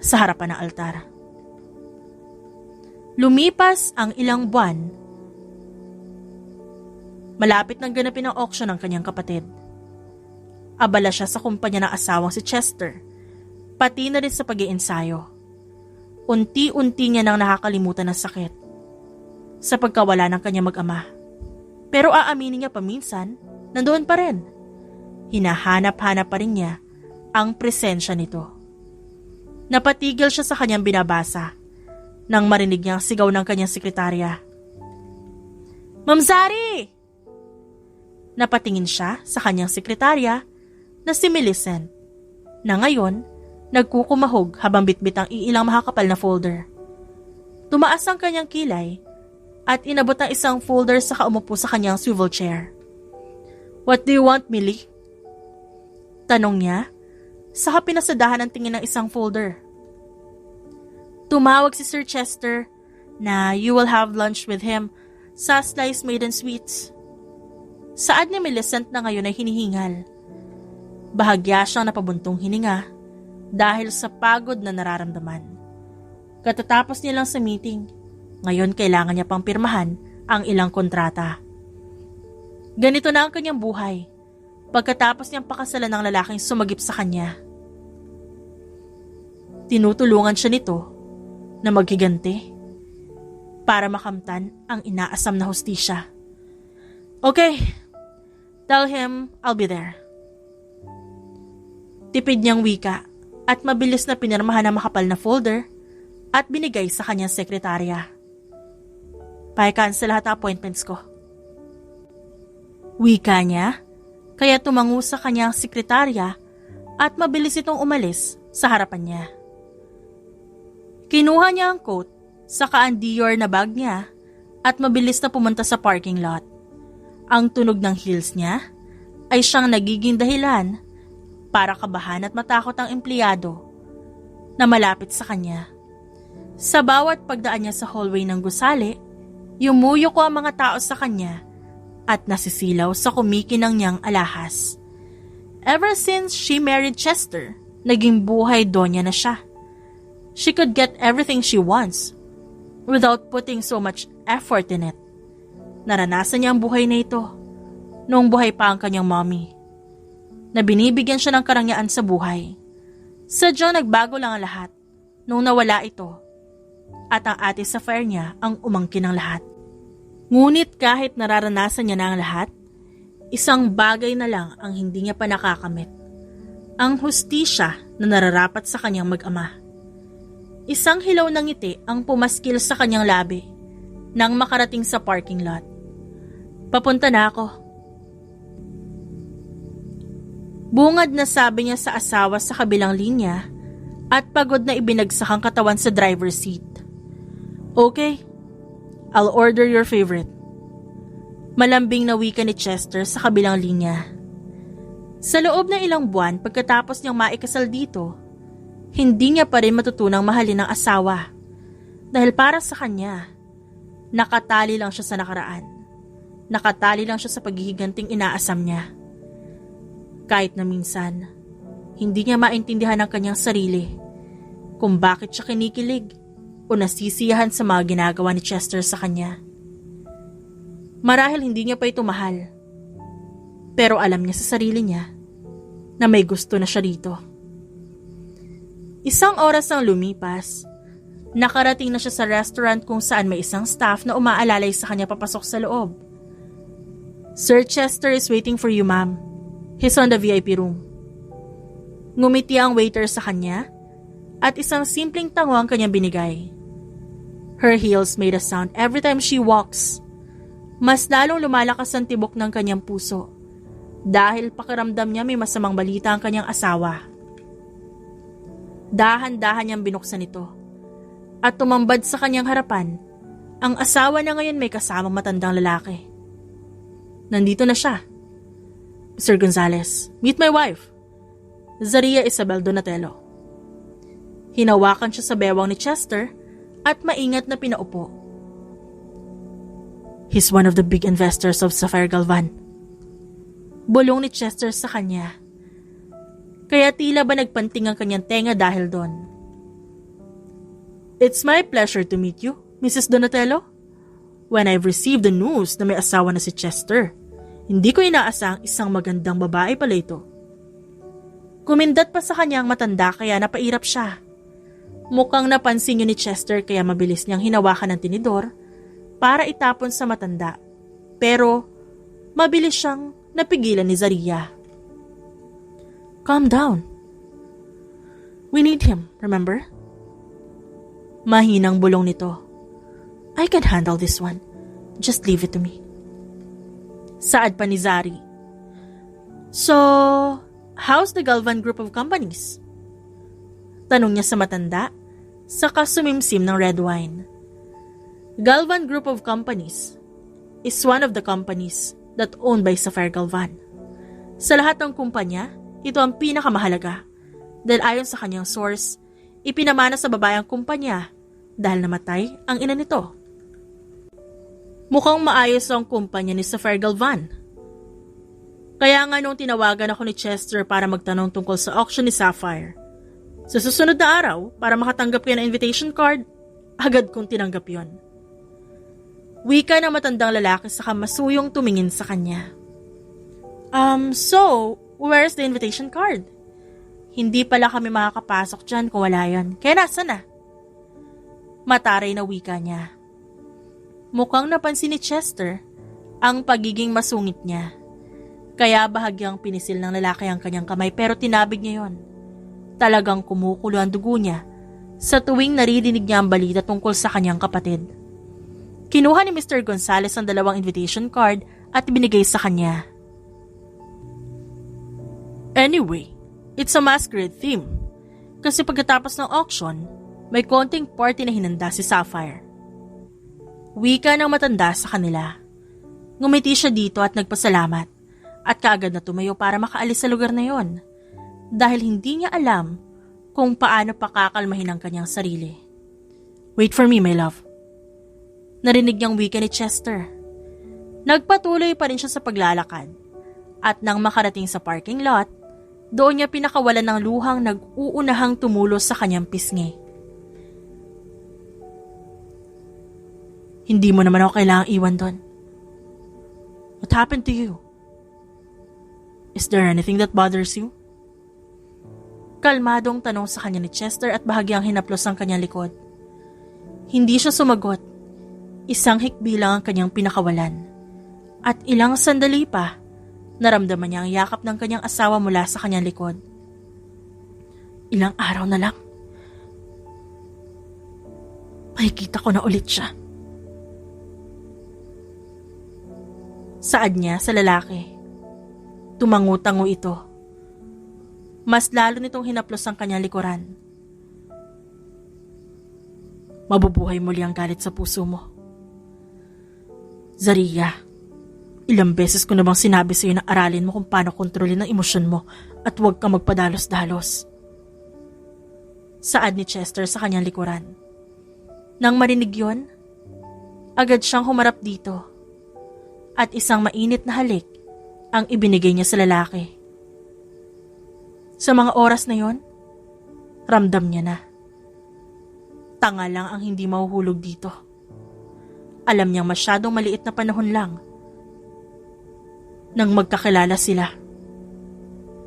sa harapan ng altar. Lumipas ang ilang buwan. Malapit nang ganapin ang auction ng kanyang kapatid. Abala siya sa kumpanya ng asawang si Chester, pati na rin sa pag-iensayo. Unti-unti niya nang nakakalimutan ng sakit sa pagkawala ng kanyang mag-ama. Pero aaminin niya paminsan, nandoon pa rin. Hinahanap-hanap pa rin niya ang presensya nito. Napatigil siya sa kanyang binabasa nang marinig niya ang sigaw ng kanyang sekretarya. "Ma'am Zari!" Napatingin siya sa kanyang sekretarya na si Millicent, na ngayon nagkukumahog habang bitbit ang iilang makakapal na folder. Tumaas ang kanyang kilay at inabot ang isang folder sa umupo sa kanyang swivel chair. "What do you want, Millie?" Tanong niya, saka pinasadahan ang tingin ng isang folder. Tumawag si Sir Chester na you will have lunch with him sa Slice Maiden Sweets. Saad ni Millicent na ngayon ay hinihingal. Bahagya siyang napabuntong hininga dahil sa pagod na nararamdaman. Katatapos niya lang sa meeting, ngayon kailangan niya pang pirmahan ang ilang kontrata. Ganito na ang kanyang buhay pagkatapos niyang pakasalan ng lalaking sumagip sa kanya. Tinutulungan siya nito na maghiganti para makamtan ang inaasam na hustisya. "Okay, tell him I'll be there." Tipid niyang wika at mabilis na pinirmahan ang makapal na folder at binigay sa kanyang sekretarya. "Pa-cancel lahat ang appointments ko." Wika niya, kaya tumango sa kanyang sekretarya at mabilis itong umalis sa harapan niya. Kinuha niya ang coat, saka ang Dior na bag niya at mabilis na pumunta sa parking lot. Ang tunog ng heels niya ay siyang nagiging dahilan para kabahan at matakot ang empleyado na malapit sa kanya. Sa bawat pagdaan niya sa hallway ng gusali, yumuyok ang mga tao sa kanya at nasisilaw sa kumikinang niyang alahas. Ever since she married Chester, naging buhay donya na siya. She could get everything she wants without putting so much effort in it. Naranasan niya ang buhay na ito noong buhay pa ang kanyang mommy, na binibigyan siya ng karangyaan sa buhay. Sadyang nagbago lang ang lahat noong nawala ito at ang ate sa affair niya ang umangkin ng lahat. Ngunit kahit nararanasan niya na ang lahat, isang bagay na lang ang hindi niya pa nakakamit. Ang hustisya na nararapat sa kanyang mag-ama. Isang hilaw ng ngiti ang pumaskil sa kanyang labi nang makarating sa parking lot. "Papunta na ako." Bungad na sabi niya sa asawa sa kabilang linya at pagod na ibinagsak ang katawan sa driver's seat. "Okay, I'll order your favorite." Malambing na wika ni Chester sa kabilang linya. Sa loob ng ilang buwan pagkatapos niyang maikasal dito, hindi niya pa rin matutunang mahalin ang asawa dahil para sa kanya, nakatali lang siya sa nakaraan. Nakatali lang siya sa paghihiganting inaasam niya. Kahit na minsan, hindi niya maintindihan ang kanyang sarili kung bakit siya kinikilig o nasisiyahan sa mga ginagawa ni Chester sa kanya. Marahil hindi niya pa ito mahal, pero alam niya sa sarili niya na may gusto na siya dito. Isang oras ang lumipas, nakarating na siya sa restaurant kung saan may isang staff na umaalalay sa kanya papasok sa loob. "Sir Chester is waiting for you, ma'am. He's on the VIP room." Ngumiti ang waiter sa kanya at isang simpleng tango ang kanyang binigay. Her heels made a sound every time she walks. Mas lalong lumalakas ang tibok ng kanyang puso dahil pakiramdam niya may masamang balita ang kanyang asawa. Dahan-dahan niyang binuksan ito at tumambad sa kanyang harapan ang asawa na ngayon may kasamang matandang lalaki. Nandito na siya. Mr. Gonzales, meet my wife, Zaria Isabel Donatello. Hinawakan siya sa bewang ni Chester at maingat na pinaupo. He's one of the big investors of Sapphire Galvan. Bulong ni Chester sa kanya. Kaya tila ba nagpanting ang kanyang tenga dahil doon. It's my pleasure to meet you, Mrs. Donatello. When I've received the news na may asawa na si Chester, hindi ko inaasang isang magandang babae pala ito. Kumindat pa sa kanyang matanda kaya napairap siya. Mukhang napansin niyo ni Chester kaya mabilis niyang hinawakan ng tinidor para itapon sa matanda. Pero mabilis siyang napigilan ni Zaria. Calm down. We need him, remember? Mahinang bulong nito. I can handle this one. Just leave it to me. Saad pa ni Zari. So, how's the Galvan Group of Companies? Tanong niya sa matanda, saka sumimsim ng red wine. Galvan Group of Companies is one of the companies that owned by Sapphire Galvan. Sa lahat ng kumpanya, ito ang pinakamahalaga dahil ayon sa kanyang source, ipinamana sa babae ang kumpanya dahil namatay ang ina nito. Mukhang maayos ang kumpanya ni Sapphire Galvan. Kaya nga nung tinawagan ako ni Chester para magtanong tungkol sa auction ni Sapphire, sa susunod na araw para makatanggap kayo ng invitation card, agad kong tinanggap yon. Wika ng matandang lalaki saka masuyong tumingin sa kanya. So, where's the invitation card? Hindi pala kami makakapasok dyan kung wala yan. Kaya nasa na? Mataray na wika niya. Mukhang napansin ni Chester ang pagiging masungit niya. Kaya bahagyang pinisil ng lalaki ang kanyang kamay pero tinabig niya yon. Talagang kumukulo ang dugo niya sa tuwing naririnig niya ang balita tungkol sa kanyang kapatid. Kinuha ni Mr. Gonzales ang 2 invitation card at binigay sa kanya. Anyway, it's a masquerade theme. Kasi pagkatapos ng auction, may konting party na hinanda si Sapphire. Wika ng matanda sa kanila. Ngumiti siya dito at nagpasalamat at kaagad na tumayo para makaalis sa lugar na yon dahil hindi niya alam kung paano pakakalmahin ang kanyang sarili. Wait for me, my love. Narinig niyang wika ni Chester. Nagpatuloy pa rin siya sa paglalakad at nang makarating sa parking lot, doon niya pinakawalan ng luhang nag-uunahang tumulos sa kanyang pisngi. Hindi mo naman ako kailangang iwan doon. What happened to you? Is there anything that bothers you? Kalmadong tanong sa kanya ni Chester at bahagyang hinaplos ang kanyang likod. Hindi siya sumagot. Isang hikbi lang ang kanyang pinakawalan. At ilang sandali pa, naramdaman niya ang yakap ng kanyang asawa mula sa kanyang likod. Ilang araw na lang. Makikita ko na ulit siya. Saad niya sa lalaki. Tumangu-tango ito. Mas lalo nitong hinaplos ang kanyang likuran. Mabubuhay muli ang galit sa puso mo. Zaria, ilang beses ko na bang sinabi sa iyo na aralin mo kung paano kontrolin ang emosyon mo at huwag kang magpadalos-dalos. Saad ni Chester sa kanyang likuran. Nang marinig yon, agad siyang humarap dito at isang mainit na halik ang ibinigay niya sa lalaki. Sa mga oras na yon, ramdam niya na. Tanga lang ang hindi mahuhulog dito. Alam niyang masyadong maliit na panahon lang nang magkakilala sila.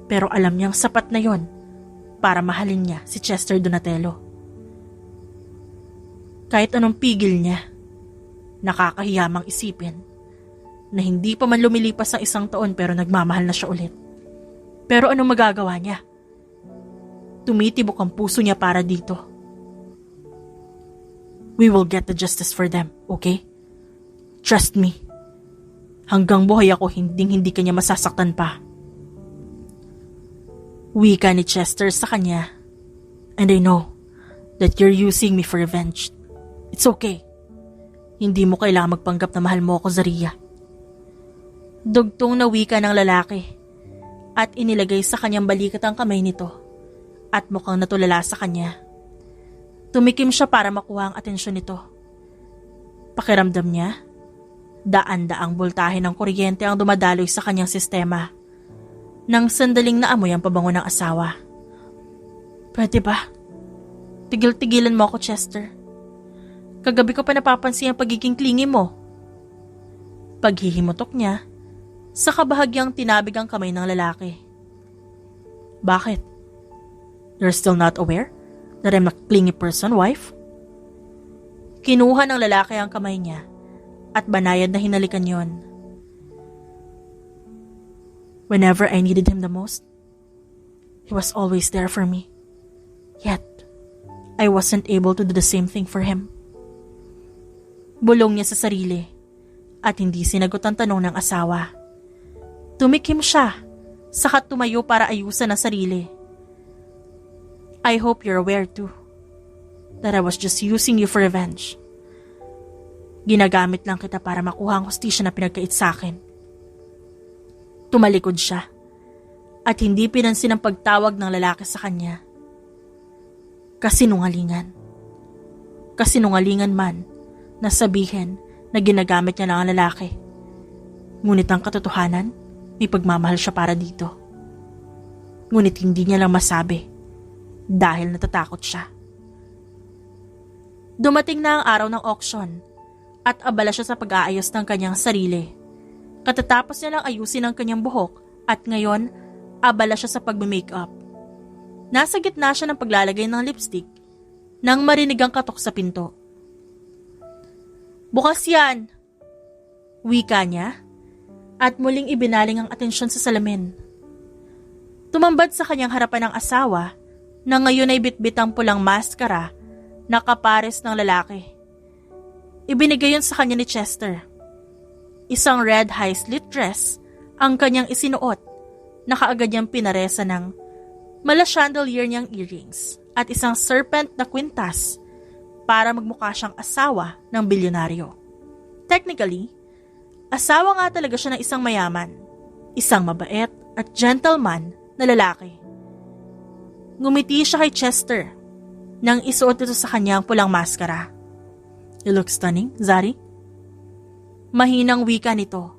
Pero alam niyang sapat na yon para mahalin niya si Chester Donatello. Kahit anong pigil niya, nakakahiyamang isipin na hindi pa man lumilipas ang 1 taon pero nagmamahal na siya ulit. Pero anong magagawa niya? Tumitibok ang puso niya para dito. We will get the justice for them, okay? Trust me. Hanggang buhay ako, hindi kanya masasaktan pa. Wika ni Chester sa kanya. And I know that you're using me for revenge. It's okay. Hindi mo kailangang magpanggap na mahal mo ako, Zaria. Dugtong na wika ng lalaki. at inilagay sa kanyang balikat ang kamay nito at mukhang natulala sa kanya. Tumikim siya para makuha ang atensyon nito. Pakiramdam niya, daan-daang boltahe ng kuryente ang dumadaloy sa kanyang sistema. Nang sandaling naamoy ang pabango ng asawa. Pwede ba? Tigil-tigilan mo ako, Chester. Kagabi ko pa napapansin ang pagiging clingy mo. Paghihimutok niya, sa kabahagyang tinabig ang kamay ng lalaki. Bakit? You're still not aware that I'm a clingy person, wife? Kinuha ng lalaki ang kamay niya at banayad na hinalikan yon. Whenever I needed him the most, he was always there for me. Yet, I wasn't able to do the same thing for him. Bulong niya sa sarili at hindi sinagot ang tanong ng asawa. Tumikim siya, saka tumayo para ayusan ang sarili. I hope you're aware too that I was just using you for revenge. Ginagamit lang kita para makuha ang hustisya na pinagkait sa akin. Tumalikod siya at hindi pinansin ang pagtawag ng lalaki sa kanya. Kasinungalingan. Kasinungalingan man na sabihin na ginagamit niya lang ang lalaki. Ngunit ang katotohanan, may pagmamahal siya para dito. Ngunit hindi niya lang masabi dahil natatakot siya. Dumating na ang araw ng auction at abala siya sa pag-aayos ng kanyang sarili. Katatapos niya lang ayusin ang kanyang buhok at ngayon abala siya sa pag-makeup. Nasa gitna siya ng paglalagay ng lipstick nang marinig ang katok sa pinto. Bukas yan! Wika niya at muling ibinaling ang atensyon sa salamin. Tumambad sa kanyang harapan ang asawa na ngayon ay bitbit ang pulang maskara na kapares ng lalaki. Ibinigay yun sa kanya ni Chester. Isang red high-slit dress ang kanyang isinuot na kaagad niyang pinaresa ng mala chandelier niyang earrings at isang serpent na kwintas para magmukha siyang asawa ng bilyonaryo. Technically, asawa nga talaga siya ng isang mayaman, isang mabait at gentleman na lalaki. Ngumiti siya kay Chester nang isuot ito sa kanyang pulang maskara. You look stunning, Zari. Mahinang wika nito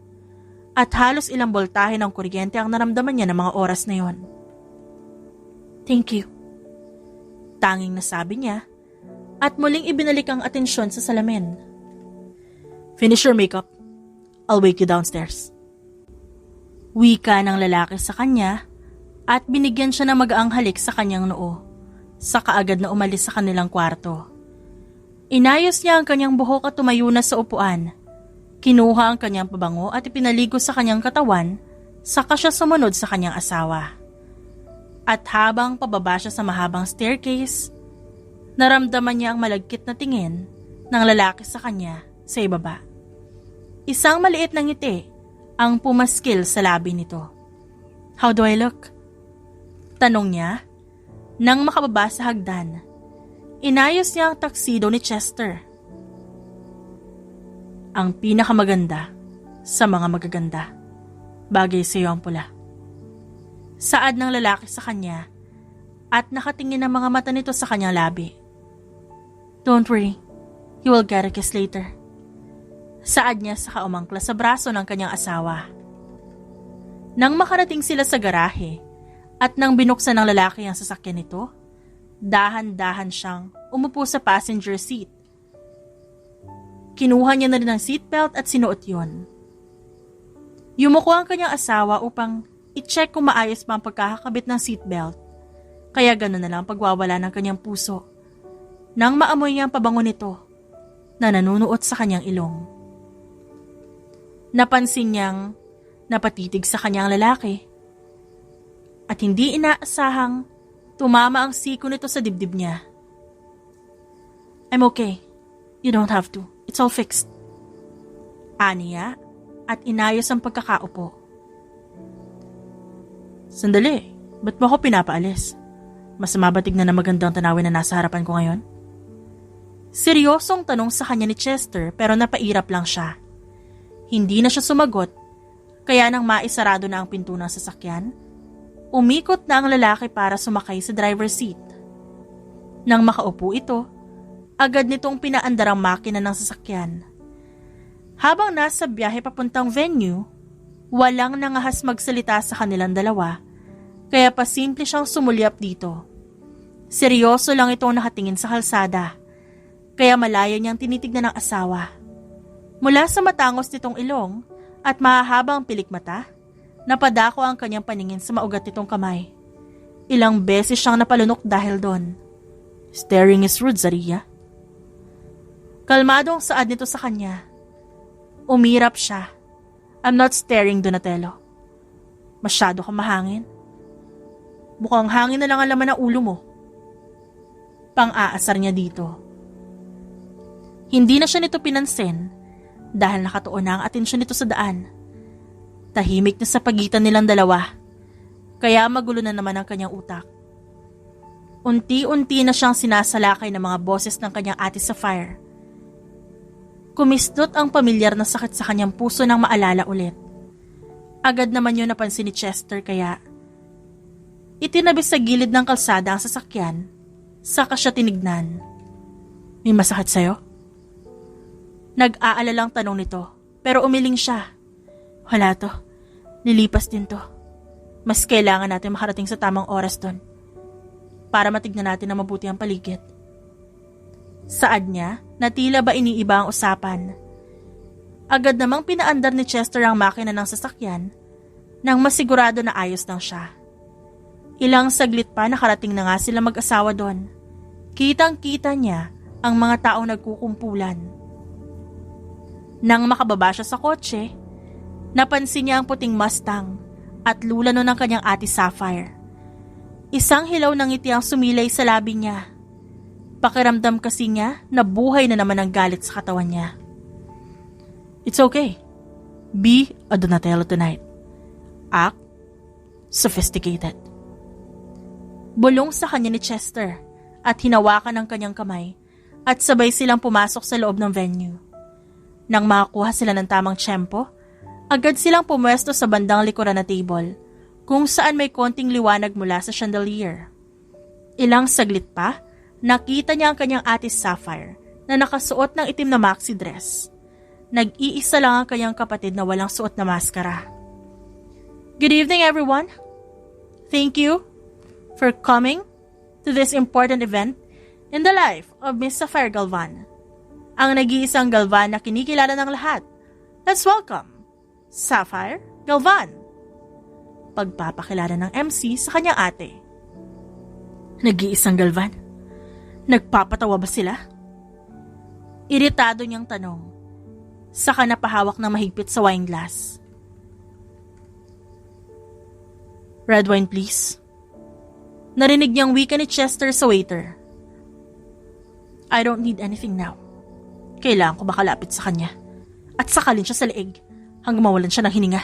at halos ilang boltahe ng kuryente ang naramdaman niya ng mga oras na yon. Thank you. Tanging nasabi niya at muling ibinalik ang atensyon sa salamin. Finish your makeup. I'll wake you downstairs. Wika ng lalaki sa kanya at binigyan siya ng magaang halik sa kanyang noo, sa kaagad na umalis sa kanilang kwarto. Inayos niya ang kanyang buhok at tumayo na sa upuan. Kinuha ang kanyang pabango at ipinaligo sa kanyang katawan, saka siya sumunod sa kanyang asawa. At habang pababa siya sa mahabang staircase, naramdaman niya ang malagkit na tingin ng lalaki sa kanya sa ibaba. Isang maliit na ngiti ang pumaskil sa labi nito. How do I look? Tanong niya nang makababa sa hagdan. Inayos niya ang tuxedo ni Chester. Ang pinakamaganda sa mga magaganda. Bagay sa iyo ang pula. Saad ng lalaki sa kanya at nakatingin ang mga mata nito sa kanyang labi. Don't worry, you will get a kiss later. Saad niya sa kaumangkla sa braso ng kanyang asawa. Nang makarating sila sa garahe at nang binuksan ng lalaki ang sasakyan nito, dahan-dahan siyang umupo sa passenger seat. Kinuha niya na rin ang seatbelt at sinuot yon. Yumuko ang kanyang asawa upang i-check kung maayos ba ang pagkakakabit ng seatbelt. Kaya gano'n na lang pagwawala ng kanyang puso. Nang maamoy niya ang pabango nito na nanunuot sa kanyang ilong. Napansin niyang napatitig sa kanyang lalaki at hindi inaasahang tumama ang siko nito sa dibdib niya. I'm okay. You don't have to. It's all fixed. Aniya at inayos ang pagkakaupo. Sandali, ba't mo ako pinapaalis? Masama ba tignan na magandang tanawin na nasa harapan ko ngayon? Seryosong tanong sa kanya ni Chester pero napairap lang siya. Hindi na siya sumagot, kaya nang maisarado na ang pinto ng sasakyan, Umikot na ang lalaki para sumakay sa driver's seat. Nang makaupo ito, agad nitong pinaandar ang makina ng sasakyan. Habang nasa biyahe papuntang venue, walang nangahas magsalita sa kanilang dalawa, kaya pasimple siyang sumulyap dito. Seryoso lang itong nakatingin sa kalsada, kaya malayo niyang tinitignan ng asawa. Mula sa matangos nitong ilong at mahahabang pilikmata, napadako ang kanyang paningin sa maugat nitong kamay. Ilang beses siyang napalunok dahil doon. Staring is rude, Zaria. Kalmado ang saad nito sa kanya. Umirap siya. I'm not staring, Donatello. Masyado kang mahangin. Mukhang hangin na lang ang laman ng ulo mo. Pang-aasar niya dito. Hindi na siya nito pinansin dahil nakatuon na ang atensyon nito sa daan. Tahimik na sa pagitan nilang dalawa, kaya magulo na naman ang kanyang utak. Unti-unti na siyang sinasalakay ng mga boses ng kanyang ate Sapphire. Kumisdot ang pamilyar na sakit sa kanyang puso nang maalala ulit. Agad naman yun napansin ni Chester kaya itinabi sa gilid ng kalsada ang sasakyan, saka siya tinignan. May masakit sa'yo? Nag-aalalang tanong nito, pero umiling siya. Wala to. Lilipas din to. Mas kailangan natin makarating sa tamang oras doon para matignan natin na mabuti ang paligid. Saad niya na tila ba iniiba ang usapan. Agad namang pinaandar ni Chester ang makina ng sasakyan nang masigurado na ayos lang siya. Ilang saglit pa nakarating na nga sila mag-asawa doon. Kitang-kita niya ang mga taong nagkukumpulan. Nang makababa siya sa kotse, napansin niya ang puting Mustang at lulano ng kanyang ate Sapphire. Isang hilaw ng ngiti ang sumilay sa labi niya. Pakiramdam kasi niya na buhay na naman ang galit sa katawan niya. It's okay. Be a Donatello tonight. Act sophisticated. Bulong sa kanya ni Chester at hinawakan ang kanyang kamay at sabay silang pumasok sa loob ng venue. Nang makakuha sila ng tamang tiyempo, agad silang pumwesto sa bandang likuran na table, kung saan may konting liwanag mula sa chandelier. Ilang saglit pa, nakita niya ang kanyang ate Sapphire na nakasuot ng itim na maxi dress. Nag-iisa lang ang kanyang kapatid na walang suot na maskara. Good evening, everyone. Thank you for coming to this important event in the life of Miss Sapphire Galvan. Ang nag-iisang Galvan na kinikilala ng lahat. Let's welcome Sapphire Galvan. Pagpapakilala ng MC sa kanyang ate. Nag-iisang Galvan? Nagpapatawa ba sila? Iritado niyang tanong. Saka napahawak ng mahigpit sa wine glass. Red wine please. Narinig niyang wika ni Chester sa waiter. I don't need anything now. Kailangan ko makalapit sa kanya at sakalin siya sa leeg hanggang mawalan siya ng hininga.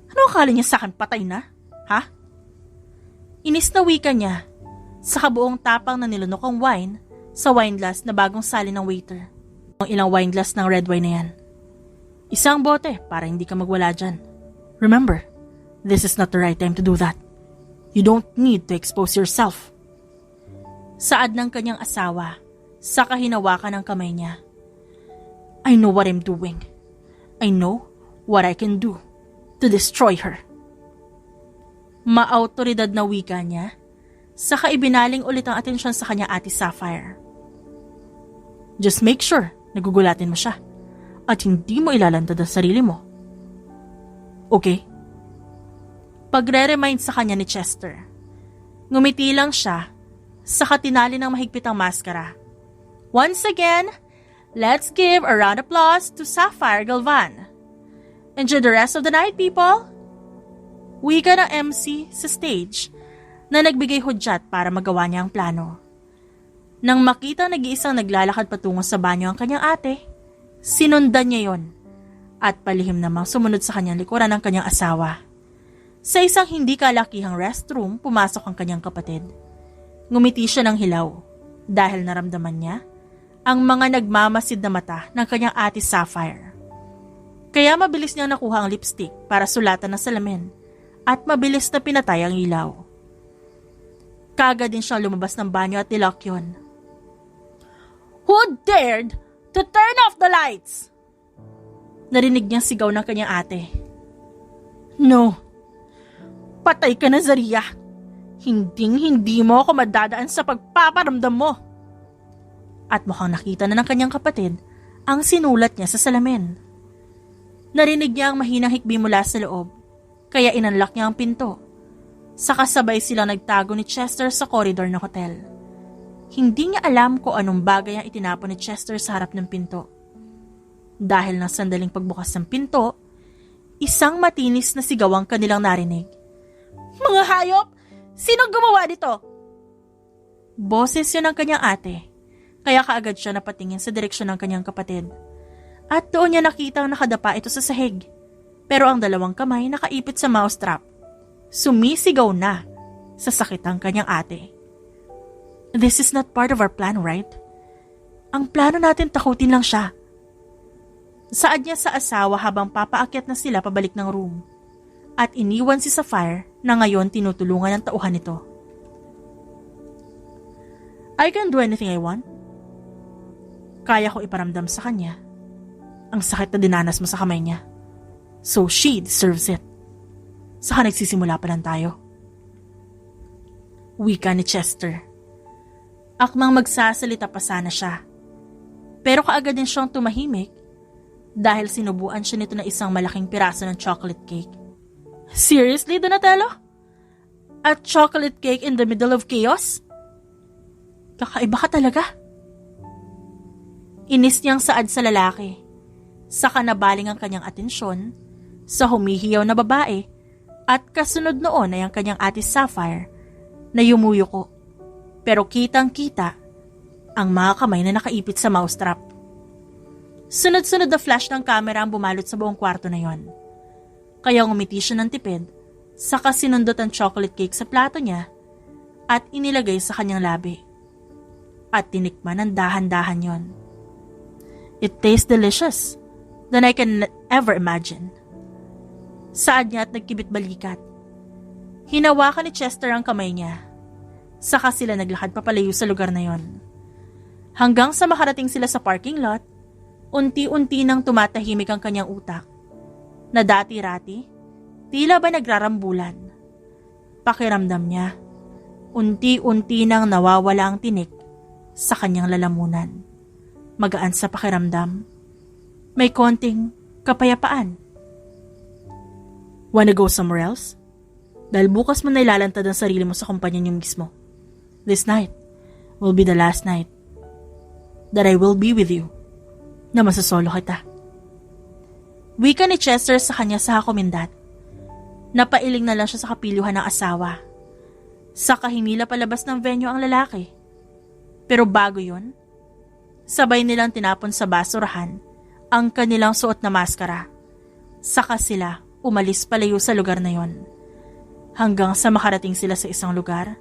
Ano akala niya sa akin, patay na? Ha? Inis na wika niya sa kabuong tapang na nilunok ang wine sa wine glass na bagong salin ng waiter. Ang ilang wine glass ng red wine na yan. Isang bote para hindi ka magwala dyan. Remember, this is not the right time to do that. You don't need to expose yourself. Saad ng kanyang asawa, saka hinawakan ang kamay niya. I know what I'm doing. I know what I can do to destroy her. Maautoridad na wika niya, saka ibinaling ulit ang atensyon sa kanya ate Sapphire. Just make sure nagugulatin mo siya at hindi mo ilalantad ang sarili mo. Okay? Pagre-remind sa kanya ni Chester. Ngumiti lang siya, saka tinali ng mahigpit ang maskara. Once again, let's give a round of applause to Sapphire Galvan. Enjoy the rest of the night, people! Wika ng MC sa stage na nagbigay hudyat para magawa niya ang plano. Nang makita nag-iisang naglalakad patungo sa banyo ang kanyang ate, sinundan niya yon at palihim namang sumunod sa kanyang likuran ang kanyang asawa. Sa isang hindi kalakihang restroom, pumasok ang kanyang kapatid. Ngumiti siya ng hilaw dahil naramdaman niya ang mga nagmamasid na mata ng kanyang ate Sapphire. Kaya mabilis niyang nakuha ang lipstick para sulatan ng salamin at mabilis na pinatay ang ilaw. Kaagad din siyang lumabas ng banyo at nilock yun. "Who dared to turn off the lights?" Narinig niyang sigaw ng kanyang ate. "No. Patay ka na, Zaria. Hindi mo ako madadaan sa pagpaparamdam mo." At mukhang nakita na ng kanyang kapatid ang sinulat niya sa salamin. Narinig niya ang mahinang hikbi mula sa loob, kaya inunlock niya ang pinto. Saka sabay silang nagtago ni Chester sa koridor ng hotel. Hindi niya alam kung anong bagay ang itinapon ni Chester sa harap ng pinto. Dahil ng sandaling pagbukas ng pinto, isang matinis na sigaw ang kanilang narinig. "Mga hayop! Sinong gumawa nito?" Boses yun ng kanyang ate, kaya kaagad siya napatingin sa direksyon ng kanyang kapatid. At doon niya nakita ang nakadapa ito sa sahig, pero ang dalawang kamay nakaipit sa mousetrap. Sumisigaw na sa sakit ang kanyang ate. "This is not part of our plan, right? Ang plano natin takutin lang siya." Saad niya sa asawa habang papaakyat na sila pabalik ng room. At iniwan si Sapphire na ngayon tinutulungan ng tauhan nito. "I can do anything I want." Kaya ko iparamdam sa kanya ang sakit na dinanas mo sa kamay niya. So she deserves it. Saka nagsisimula pa lang tayo. Wika ni Chester. Akmang magsasalita pa sana siya. Pero kaagad din siyang tumahimik dahil sinubuan siya nito na isang malaking piraso ng chocolate cake. "Seriously, Donatello? A chocolate cake in the middle of chaos? Kakaiba ka talaga." Inis niyang saad sa lalaki. Saka nabaling ang kanyang atensyon sa humihiyaw na babae at kasunod noon ay ang kanyang ate Sapphire na yumuyuko. Pero kitang-kita ang mga kamay na nakaipit sa mousetrap. Sunod-sunod na flash ng camera ang bumalot sa buong kwarto na yon. Kaya ngumiti siya ng tipid, saka sinundot ang chocolate cake sa plato niya at inilagay sa kanyang labi. At tinikman ng dahan-dahan yon. "It tastes delicious than I can ever imagine." Saad niya at nagkibit balikat. Hinawakan ni Chester ang kamay niya. Saka sila naglakad papalayo sa lugar na yon. Hanggang sa makarating sila sa parking lot, unti-unti nang tumatahimik ang kanyang utak. Na dati-rati, tila ba nagrarambulan. Pakiramdam niya, unti-unti nang nawawala ang tinik sa kanyang lalamunan. Magaan sa pakiramdam. May konting kapayapaan. "Wanna go somewhere else? Dahil bukas mo na ilalantad ang sarili mo sa kumpanya niyo mismo. This night will be the last night that I will be with you. Na masasolo kita." Wika ni Chester sa kanya sa hakumindat. Napailing na lang siya sa kapilyuhan ng asawa. Saka hinila palabas ng venue ang lalaki. Pero bago yun, sabay nilang tinapon sa basurahan ang kanilang suot na maskara. Saka sila umalis palayo sa lugar na yon. Hanggang sa makarating sila sa isang lugar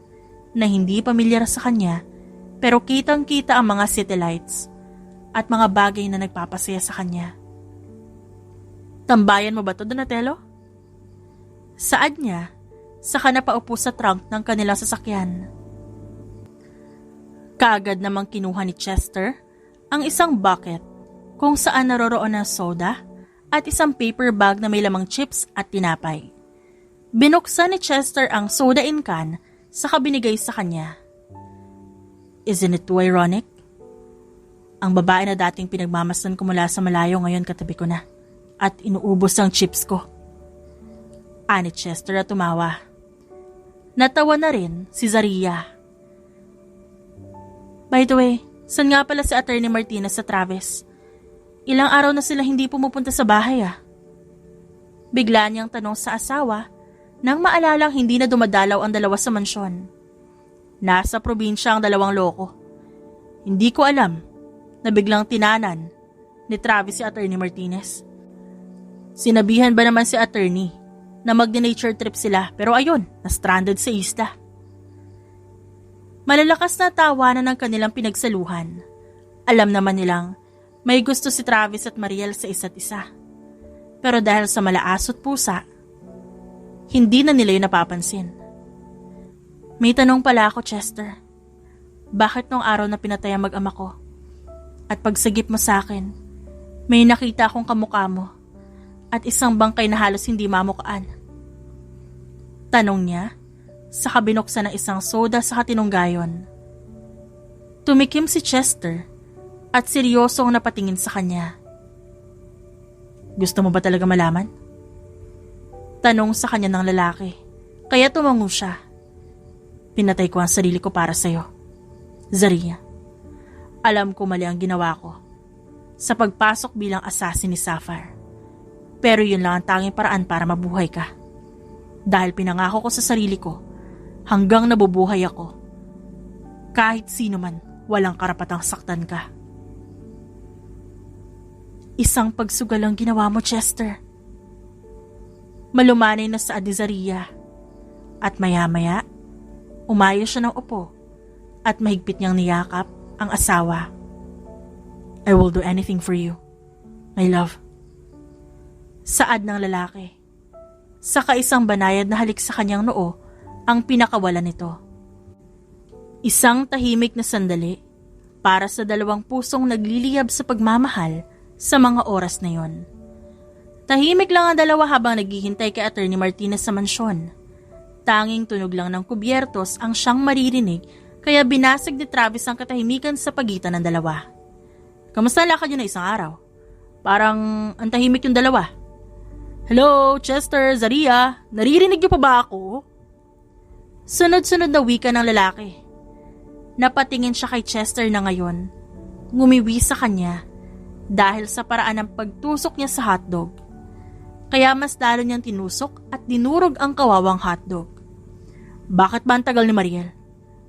na hindi pamilyar sa kanya, pero kitang-kita ang mga city lights at mga bagay na nagpapasaya sa kanya. "Tambayan mo ba to, Donatello?" Saad niya, saka napaupo sa trunk ng kanilang sasakyan. Kaagad namang kinuha ni Chester ang isang bucket kung saan naroroon ang soda at isang paper bag na may lamang chips at tinapay. Binuksan ni Chester ang soda in can saka binigay sa kanya. "Isn't it too ironic? Ang babae na dating pinagmamasdan ko mula sa malayo ngayon katabi ko na at inuubos ang chips ko." Ani Chester at tumawa. Natawa na rin si Zaria. "By the way, saan nga pala si Attorney Martinez sa Travis? Ilang araw na sila hindi pumupunta sa bahay ah." Bigla niyang tanong sa asawa nang maalalang hindi na dumadalaw ang dalawa sa mansyon. Nasa probinsya ang dalawang loko. Hindi ko alam na biglang tinanan ni Travis si Attorney Martinez. Sinabihan ba naman si Attorney na mag-nature trip sila pero ayun, na-stranded sa isla. Malalakas na tawanan ng kanilang pinagsaluhan. Alam naman nilang may gusto si Travis at Mariel sa isa't isa. Pero dahil sa malaasot pusa, Hindi na nila yun napapansin. May tanong pala ako, Chester. Bakit nung araw na pinatay ang mag-ama ko at pagsagip mo sa akin, may nakita akong kamukha mo at isang bangkay na halos hindi mamukaan? Tanong niya sa kabinuksan ng isang soda sa katinunggayon. Tumikim si Chester at seryosong napatingin sa kanya. Gusto mo ba talaga malaman? Tanong sa kanya ng lalaki, kaya tumango siya. Pinatay ko ang sarili ko para sa'yo, Zaria. Alam ko mali ang ginawa ko sa pagpasok bilang assassin ni Sapphire. Pero yun lang ang tanging paraan para mabuhay ka. Dahil pinangako ko sa sarili ko, hanggang nabubuhay ako, kahit sino man, walang karapatang saktan ka. Isang pagsugal ang ginawa mo, Chester. Malumanay na sa ni Zaria. At maya-maya, umayos siya ng upo at mahigpit niyang niyakap ang asawa. I will do anything for you, my love. Saad ng lalaki. Saka isang banayad na halik sa kanyang noo ang pinakawalan nito. Isang tahimik na sandali para sa dalawang pusong nagliliyab sa pagmamahal sa mga oras na yon. Tahimik lang ang dalawa habang naghihintay kay Attorney Martinez sa mansyon. Tanging tunog lang ng kubyertos ang siyang maririnig kaya binasag ni Travis ang katahimikan sa pagitan ng dalawa. Kamusta lakad yun na isang araw? Parang ang tahimik yung dalawa. Hello, Chester, Zaria, naririnig niyo pa ba ako? Sunod-sunod na wika ng lalaki. Napatingin siya kay Chester na ngayon. Ngumiwi sa kanya dahil sa paraan ng pagtusok niya sa hotdog. Kaya mas lalo niyang tinusok at dinurog ang kawawang hotdog. Bakit ba ang tagal ni Mariel?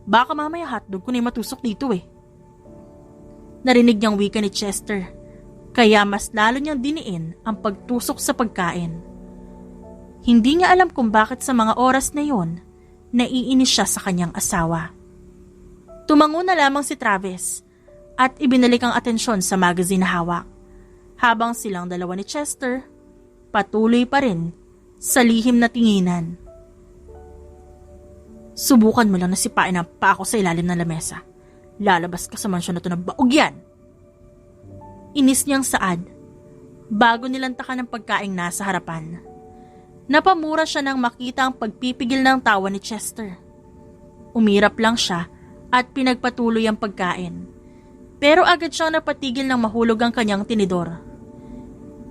Baka mamaya hotdog ko na matusok dito eh. Narinig niyang wika ni Chester. Kaya mas lalo niyang diniin ang pagtusok sa pagkain. Hindi niya alam kung bakit sa mga oras na yon, naiinis siya sa kanyang asawa. Tumango na lamang si Travis at ibinalik ang atensyon sa magazine na hawak. Habang silang dalawa ni Chester, patuloy pa rin sa lihim na tinginan. Subukan mo lang na sipain ang paa ko sa ilalim ng lamesa. Lalabas ka sa mansyon na ito ng baog yan. Inis niyang saad bago nilantakan ng pagkaing nasa harapan. Napamura siya nang makita ang pagpipigil ng tawa ni Chester. Umirap lang siya at pinagpatuloy ang pagkain. Pero agad siyang napatigil nang mahulog ang kanyang tinidor.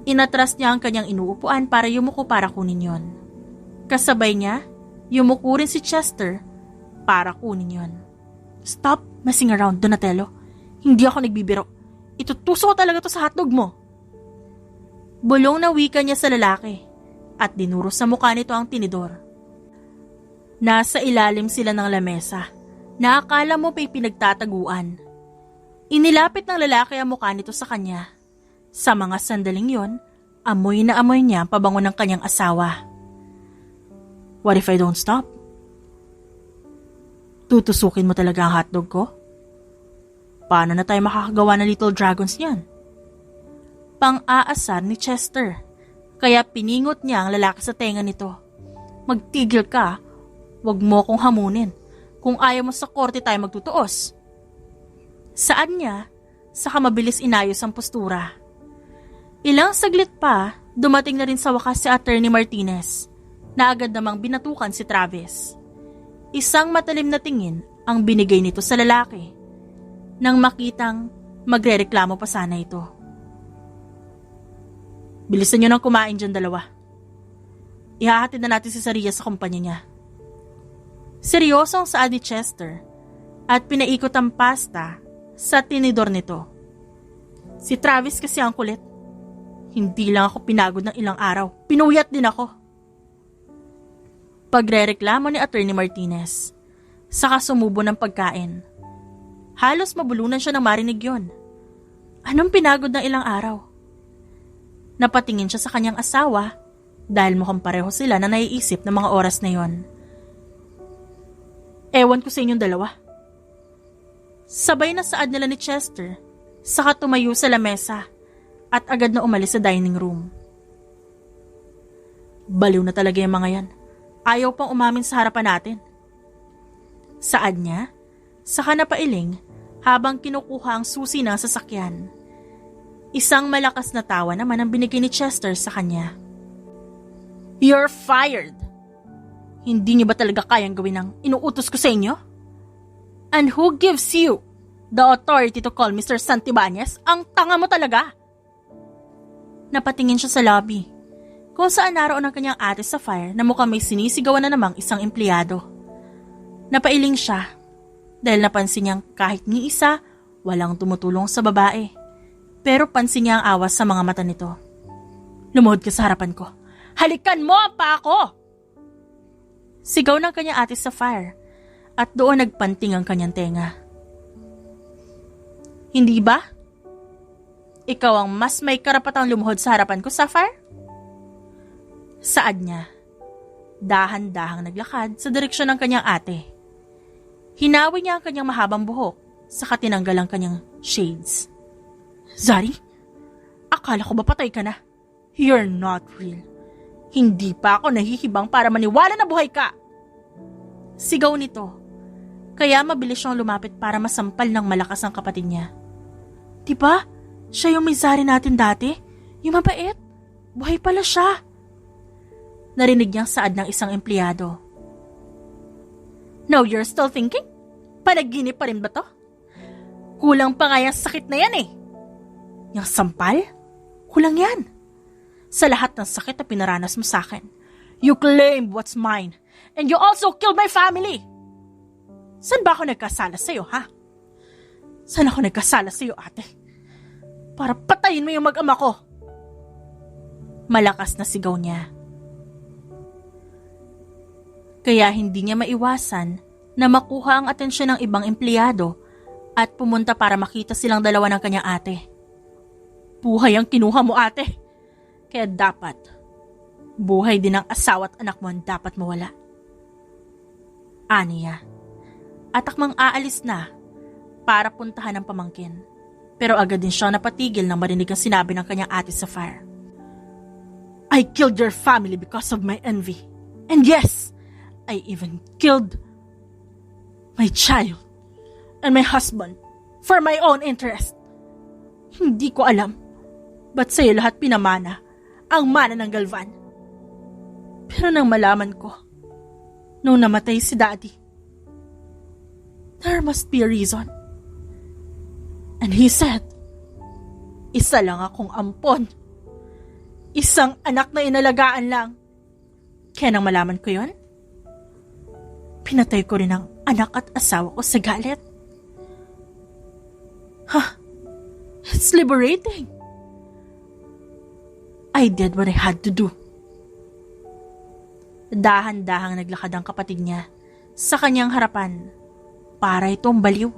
Inatras niya ang kanyang inuupuan para yumuko para kunin yon. Kasabay niya, yumuko rin si Chester para kunin yon. Stop messing around, Donatello. Hindi ako nagbibiro. Itutuso ko talaga to sa hotdog mo. Bulong na wika niya sa lalaki at dinuro sa mukha nito ang tinidor. Nasa ilalim sila ng lamesa na akala mo pa'y pinagtataguan. Inilapit ng lalaki ang mukha nito sa kanya. Sa mga sandaling yon, amoy na amoy niya ang pabango ng kanyang asawa. What if I don't stop? Tutusukin mo talaga ang hotdog ko? Paano na tayo makakagawa ng Little Dragons niyan? Pang-aasar ni Chester, kaya piningot niya ang lalaki sa tenga nito. Magtigil ka, wag mo kong hamunin. Kung ayaw mo sa korte tayo magtutuos. Saan niya, saka mabilis inayos ang postura. Ilang saglit pa, dumating na rin sa wakas si Attorney Martinez, na agad namang binatukan si Travis. Isang matalim na tingin ang binigay nito sa lalaki, nang makitang magrereklamo pa sana ito. Bilisan nyo nang kumain dyan dalawa. Ihahatid na natin si Zaria sa kumpanya niya. Seryosong saad ni Chester at pinaikot ang pasta sa tinidor nito. Si Travis kasi ang kulit. Hindi lang ako pinagod ng ilang araw. Pinuyat din ako. Pagrereklamo ni Attorney Martinez, saka sumubo ng pagkain. Halos mabulunan siya nang marinig yon. Anong pinagod ng ilang araw? Napatingin siya sa kanyang asawa dahil mukhang pareho sila na naiisip ng mga oras na yon. Ewan ko sa inyong dalawa. Sabay na saad nila ni Chester, saka tumayo sa lamesa at agad na umalis sa dining room. Baliw na talaga yung mga yan. Ayaw pang umamin sa harapan natin. Saad niya, saka napailing habang kinukuha ang susi ng sasakyan. Isang malakas na tawa naman ang binigay ni Chester sa kanya. You're fired! Hindi niyo ba talaga kayang gawin ang inuutos ko sa inyo? And who gives you the authority to call Mr. Santibanez? Ang tanga mo talaga! Napatingin siya sa lobby, kung saan naroon ang kanyang ate sa fire na mukhang may sinisigawan na namang isang empleyado. Napailing siya dahil napansin niyang kahit ni isa, walang tumutulong sa babae. Pero pansin niya ang awas sa mga mata nito. Lumuhod ka sa harapan ko. Halikan mo ang paa ko! Sigaw ng kanyang ate sa fire at doon nagpanting ang kanyang tenga. Hindi ba? Ikaw ang mas may karapatang lumuhod sa harapan ko, Sapphire? Saad niya. Dahan-dahang naglakad sa direksyon ng kanyang ate. Hinawi niya ang kanyang mahabang buhok, saka tinanggal ang kanyang shades. Zari, akala ko ba patay ka na? You're not real. Hindi pa ako nahihibang para maniwala na buhay ka. Sigaw nito, kaya mabilis siyang lumapit para masampal ng malakas ang kapatid niya. Diba? Siya yung may Zari natin dati? Yung mabait? Buhay pala siya. Narinig niyang saad ng isang empleyado. Now you're still thinking? Panaginip pa rin ba to? Kulang pa nga yung sakit na yan eh. Yung sampal? Kulang yan. Sa lahat ng sakit na pinaranas mo sa akin, you claimed what's mine, and you also killed my family. Saan ba ako nagkasala sa'yo, ha? Saan ako nagkasala sa'yo, ate? Para patayin mo yung mag-ama ko. Malakas na sigaw niya. Kaya hindi niya maiwasan na makuha ang atensyon ng ibang empleyado at pumunta para makita silang dalawa ng kanyang ate. Buhay ang kinuha mo, ate. Kaya dapat, buhay din ang asawa at anak mo ang dapat mawala. Aniya. At akmang aalis na para puntahan ang pamangkin. Pero agad din siya napatigil nang marinig ang sinabi ng kanyang ate sa fire. I killed your family because of my envy. And yes, I even killed my child and my husband for my own interest. Hindi ko alam ba't sa'yo lahat pinamana ang mana ng Galvan. Pero nang malaman ko, nung namatay si Daddy, there must be a reason. And he said, isa lang akong ampon. Isang anak na inalagaan lang. Kaya nang malaman ko yon, pinatay ko rin ang anak at asawa ko sa galit. It's liberating. I did what I had to do. Dahan-dahang naglakad ang kapatid niya sa kanyang harapan para itong baliw.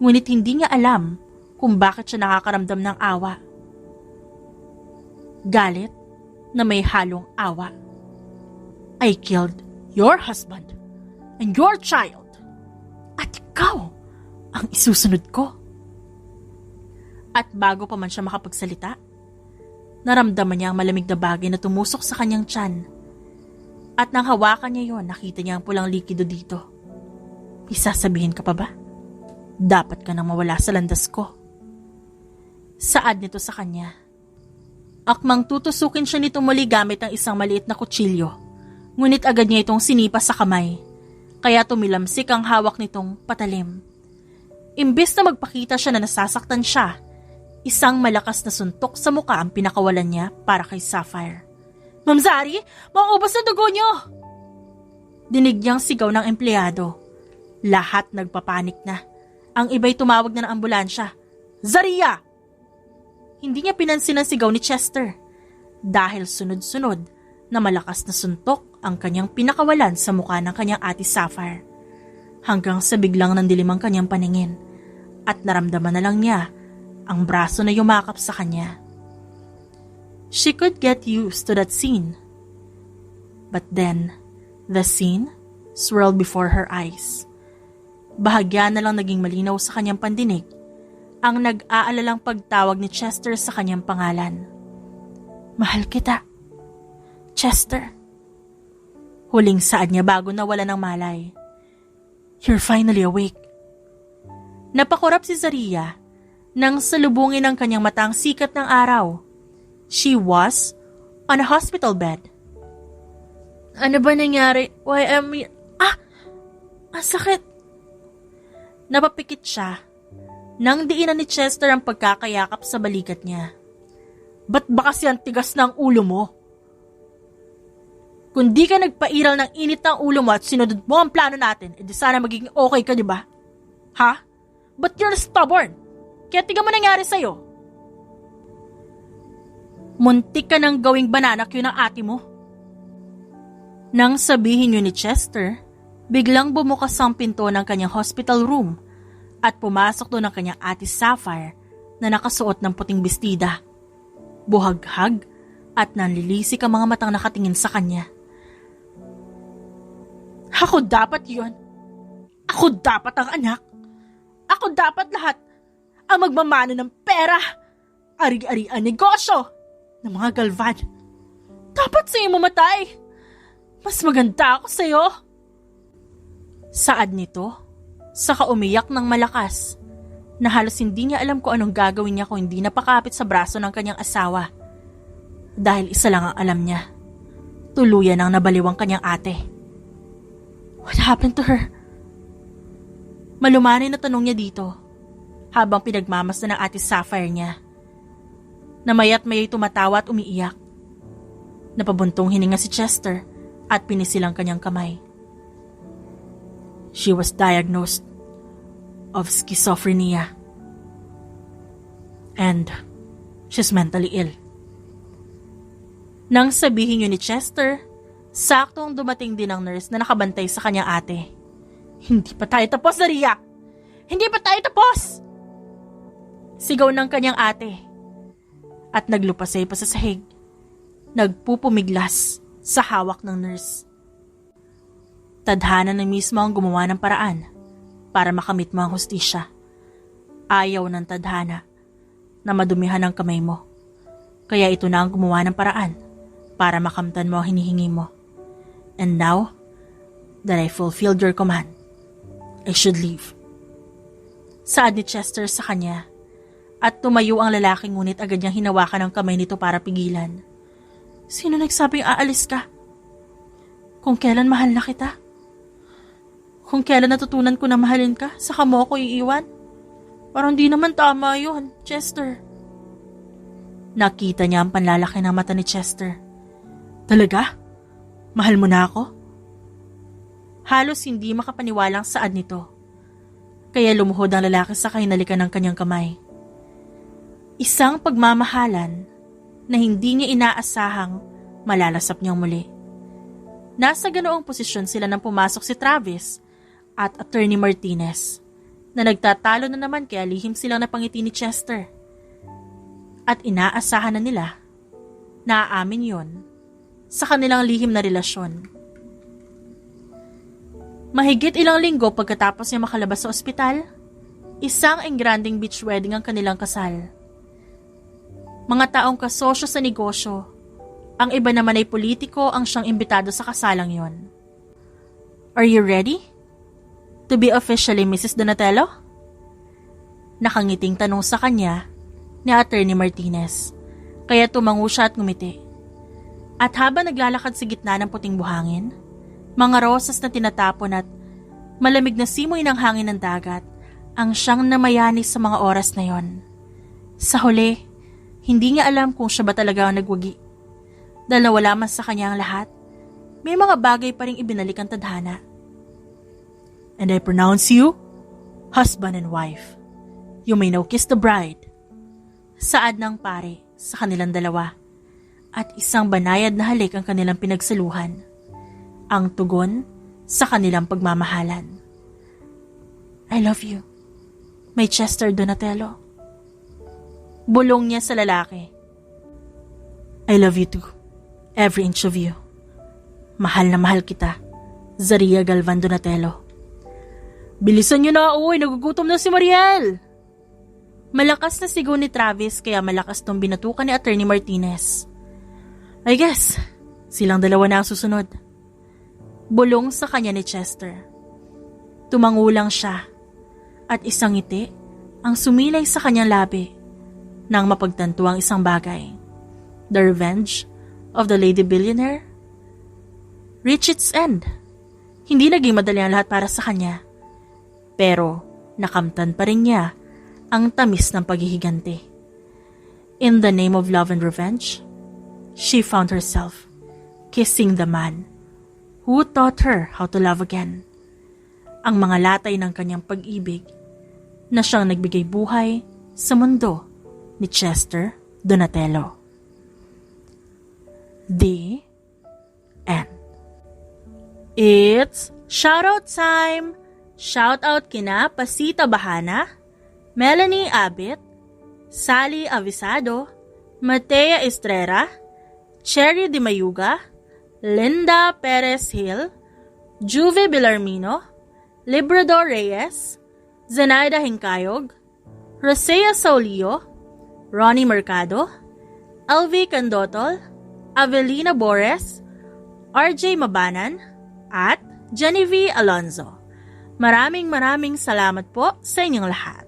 Ngunit hindi niya alam kung bakit siya nakakaramdam ng awa. Galit na may halong awa. I killed your husband and your child. At ikaw ang isusunod ko. At bago pa man siya makapagsalita, naramdaman niya ang malamig na bagay na tumusok sa kanyang tiyan. At nang hawakan niya yon, nakita niya ang pulang likido dito. May sasabihin ka pa ba? Dapat ka nang mawala sa landas ko. Saad nito sa kanya. Akmang tutusukin siya nito muli gamit ang isang maliit na kutsilyo. Ngunit agad niya itong sinipa sa kamay. Kaya tumilamsik ang hawak nitong patalim. Imbes na magpakita siya na nasasaktan siya, isang malakas na suntok sa muka ang pinakawalan niya para kay Sapphire. Ma'am Zari, mauubos na dugo niyo! Dinig niyang sigaw ng empleyado. Lahat nagpapanik na. Ang iba'y tumawag na ng ambulansya. Zaria! Hindi niya pinansin ang sigaw ni Chester dahil sunod-sunod na malakas na suntok ang kanyang pinakawalan sa mukha ng kanyang ate Sapphire. Hanggang sa biglang nandilim ang kanyang paningin at naramdaman na lang niya ang braso na yumakap sa kanya. She could get used to that scene. But then, the scene swirled before her eyes. Bahagya na lang naging malinaw sa kanyang pandinig ang nag-aalalang pagtawag ni Chester sa kanyang pangalan. Mahal kita, Chester. Huling saad niya bago nawala ng malay. "You're finally awake." Napakurap si Zaria nang salubungin ng kanyang mata ang sikat ng araw. She was on a hospital bed. "Ano ba nangyari? Why am I... Ang sakit!" Napapikit siya nang diinan ni Chester ang pagkakayakap sa balikat niya. "Ba't ba kasi ang tigas ng ulo mo? Kung di ka nagpairal ng init ng ulo mo at sinunod mo ang plano natin, edi sana magiging okay ka, di ba? Ha? But you're stubborn. Kaya tiga mo nangyari sa'yo. Muntik ka nang gawing banana cue ng ate mo." Nang sabihin yun ni Chester, biglang bumukas ang pinto ng kanyang hospital room at pumasok doon ang kanyang ate Sapphire na nakasuot ng puting bestida. Buhaghag at nanlilisik ang mga matang nakatingin sa kanya. "Ako dapat yon. Ako dapat ang anak. Ako dapat lahat ang magmamano ng pera. Ari-ari ang negosyo ng mga Galvan. Dapat sa'yo mamatay. Mas maganda ako sa'yo." Saad nito, saka umiyak ng malakas na halos hindi niya alam kung anong gagawin niya kung hindi napakapit sa braso ng kanyang asawa. Dahil isa lang ang alam niya. Tuluyan ang nabaliw ang kanyang ate. "What happened to her?" Malumanay na tanong niya dito habang pinagmamasdan ng ate Sapphire niya. Namaya't mayay tumatawa at umiiyak. Napabuntong hininga si Chester at pinisilang kanyang kamay. "She was diagnosed of schizophrenia. And she's mentally ill." Nang sabihin yun ni Chester, saktong dumating din ang nurse na nakabantay sa kanyang ate. "Hindi pa tayo tapos, Zaria! Hindi pa tayo tapos!" Sigaw ng kanyang ate. At naglupasay pa sa sahig. Nagpupumiglas sa hawak ng nurse. Tadhana na mismo ang gumawa ng paraan para makamit mo ang hustisya. Ayaw ng tadhana na madumihan ang kamay mo. Kaya ito na ang gumawa ng paraan para makamtan mo ang hinihingi mo. And now that I fulfilled your command, I should leave. Saad ni Chester sa kanya at tumayo ang lalaki ngunit agad niyang hinawakan ang kamay nito para pigilan. "Sino nagsabing aalis ka? Kung kailan mahal na kita? Kung kailan natutunan ko na mahalin ka, saka mo ako iiwan? Parang di naman tama yun, Chester." Nakita niya ang panlalaki ng mata ni Chester. "Talaga? Mahal mo na ako?" Halos hindi makapaniwalang saad nito. Kaya lumuhod ang lalaki sa kahinalikan ng kanyang kamay. Isang pagmamahalan na hindi niya inaasahang malalasap niyang muli. Nasa ganoong posisyon sila nang pumasok si Travis at Attorney Martinez na nagtatalo na naman kaya lihim silang napangiti ni Chester. At inaasahan na nila na aamin yon sa kanilang lihim na relasyon. Mahigit ilang linggo pagkatapos niya makalabas sa ospital, isang engranding beach wedding ang kanilang kasal. Mga taong kasosyo sa negosyo, ang iba naman ay politiko ang siyang imbitado sa kasalang yon. "Are you ready to be officially Mrs. Donatello?" Nakangiting tanong sa kanya ni Attorney Martinez, kaya tumango siya at ngumiti. At habang naglalakad sa gitna ng puting buhangin, mga rosas na tinatapon at malamig na simoy ng hangin ng dagat ang siyang namayani sa mga oras na yon. Sa huli, hindi niya alam kung siya ba talaga ang nagwagi. Dahil nawala man sa kanya ang lahat, may mga bagay pa ring ibinalik ang tadhana. "And I pronounce you husband and wife. You may now kiss the bride." Saad ng pare sa kanilang dalawa at isang banayad na halik ang kanilang pinagsaluhan. Ang tugon sa kanilang pagmamahalan. "I love you, my Chester Donatello." Bulong niya sa lalaki. "I love you too, every inch of you. Mahal na mahal kita, Zaria Galvan Donatello." "Bilisan niyo na, uy, nagugutom na si Mariel." Malakas na sigaw ni Travis kaya malakas tong binatukan ni Attorney Martinez. "I guess, silang dalawa na ang susunod." Bulong sa kanya ni Chester. Tumangulang siya at isang ngiti ang sumilay sa kanyang labi nang mapagtanto ang isang bagay. The revenge of the Lady Billionaire reached its end. Hindi naging madali ang lahat para sa kanya. Pero nakamtan pa rin niya ang tamis ng paghihiganti. In the name of love and revenge, she found herself kissing the man who taught her how to love again. Ang mga latay ng kanyang pag-ibig na siyang nagbigay buhay sa mundo ni Chester Donatello. The end. It's shoutout time! Shoutout kina Pasita Bahana, Melanie Abit, Sally Avisado, Matea Estrera, Cherry Di Mayuga, Linda Perez Hill, Juve Belarmino, Librador Reyes, Zenaida Hincayog, Rosea Saulio, Ronnie Mercado, LV Candotol, Avelina Bores, RJ Mabanan, at Genevieve Alonzo. Maraming salamat po sa inyong lahat.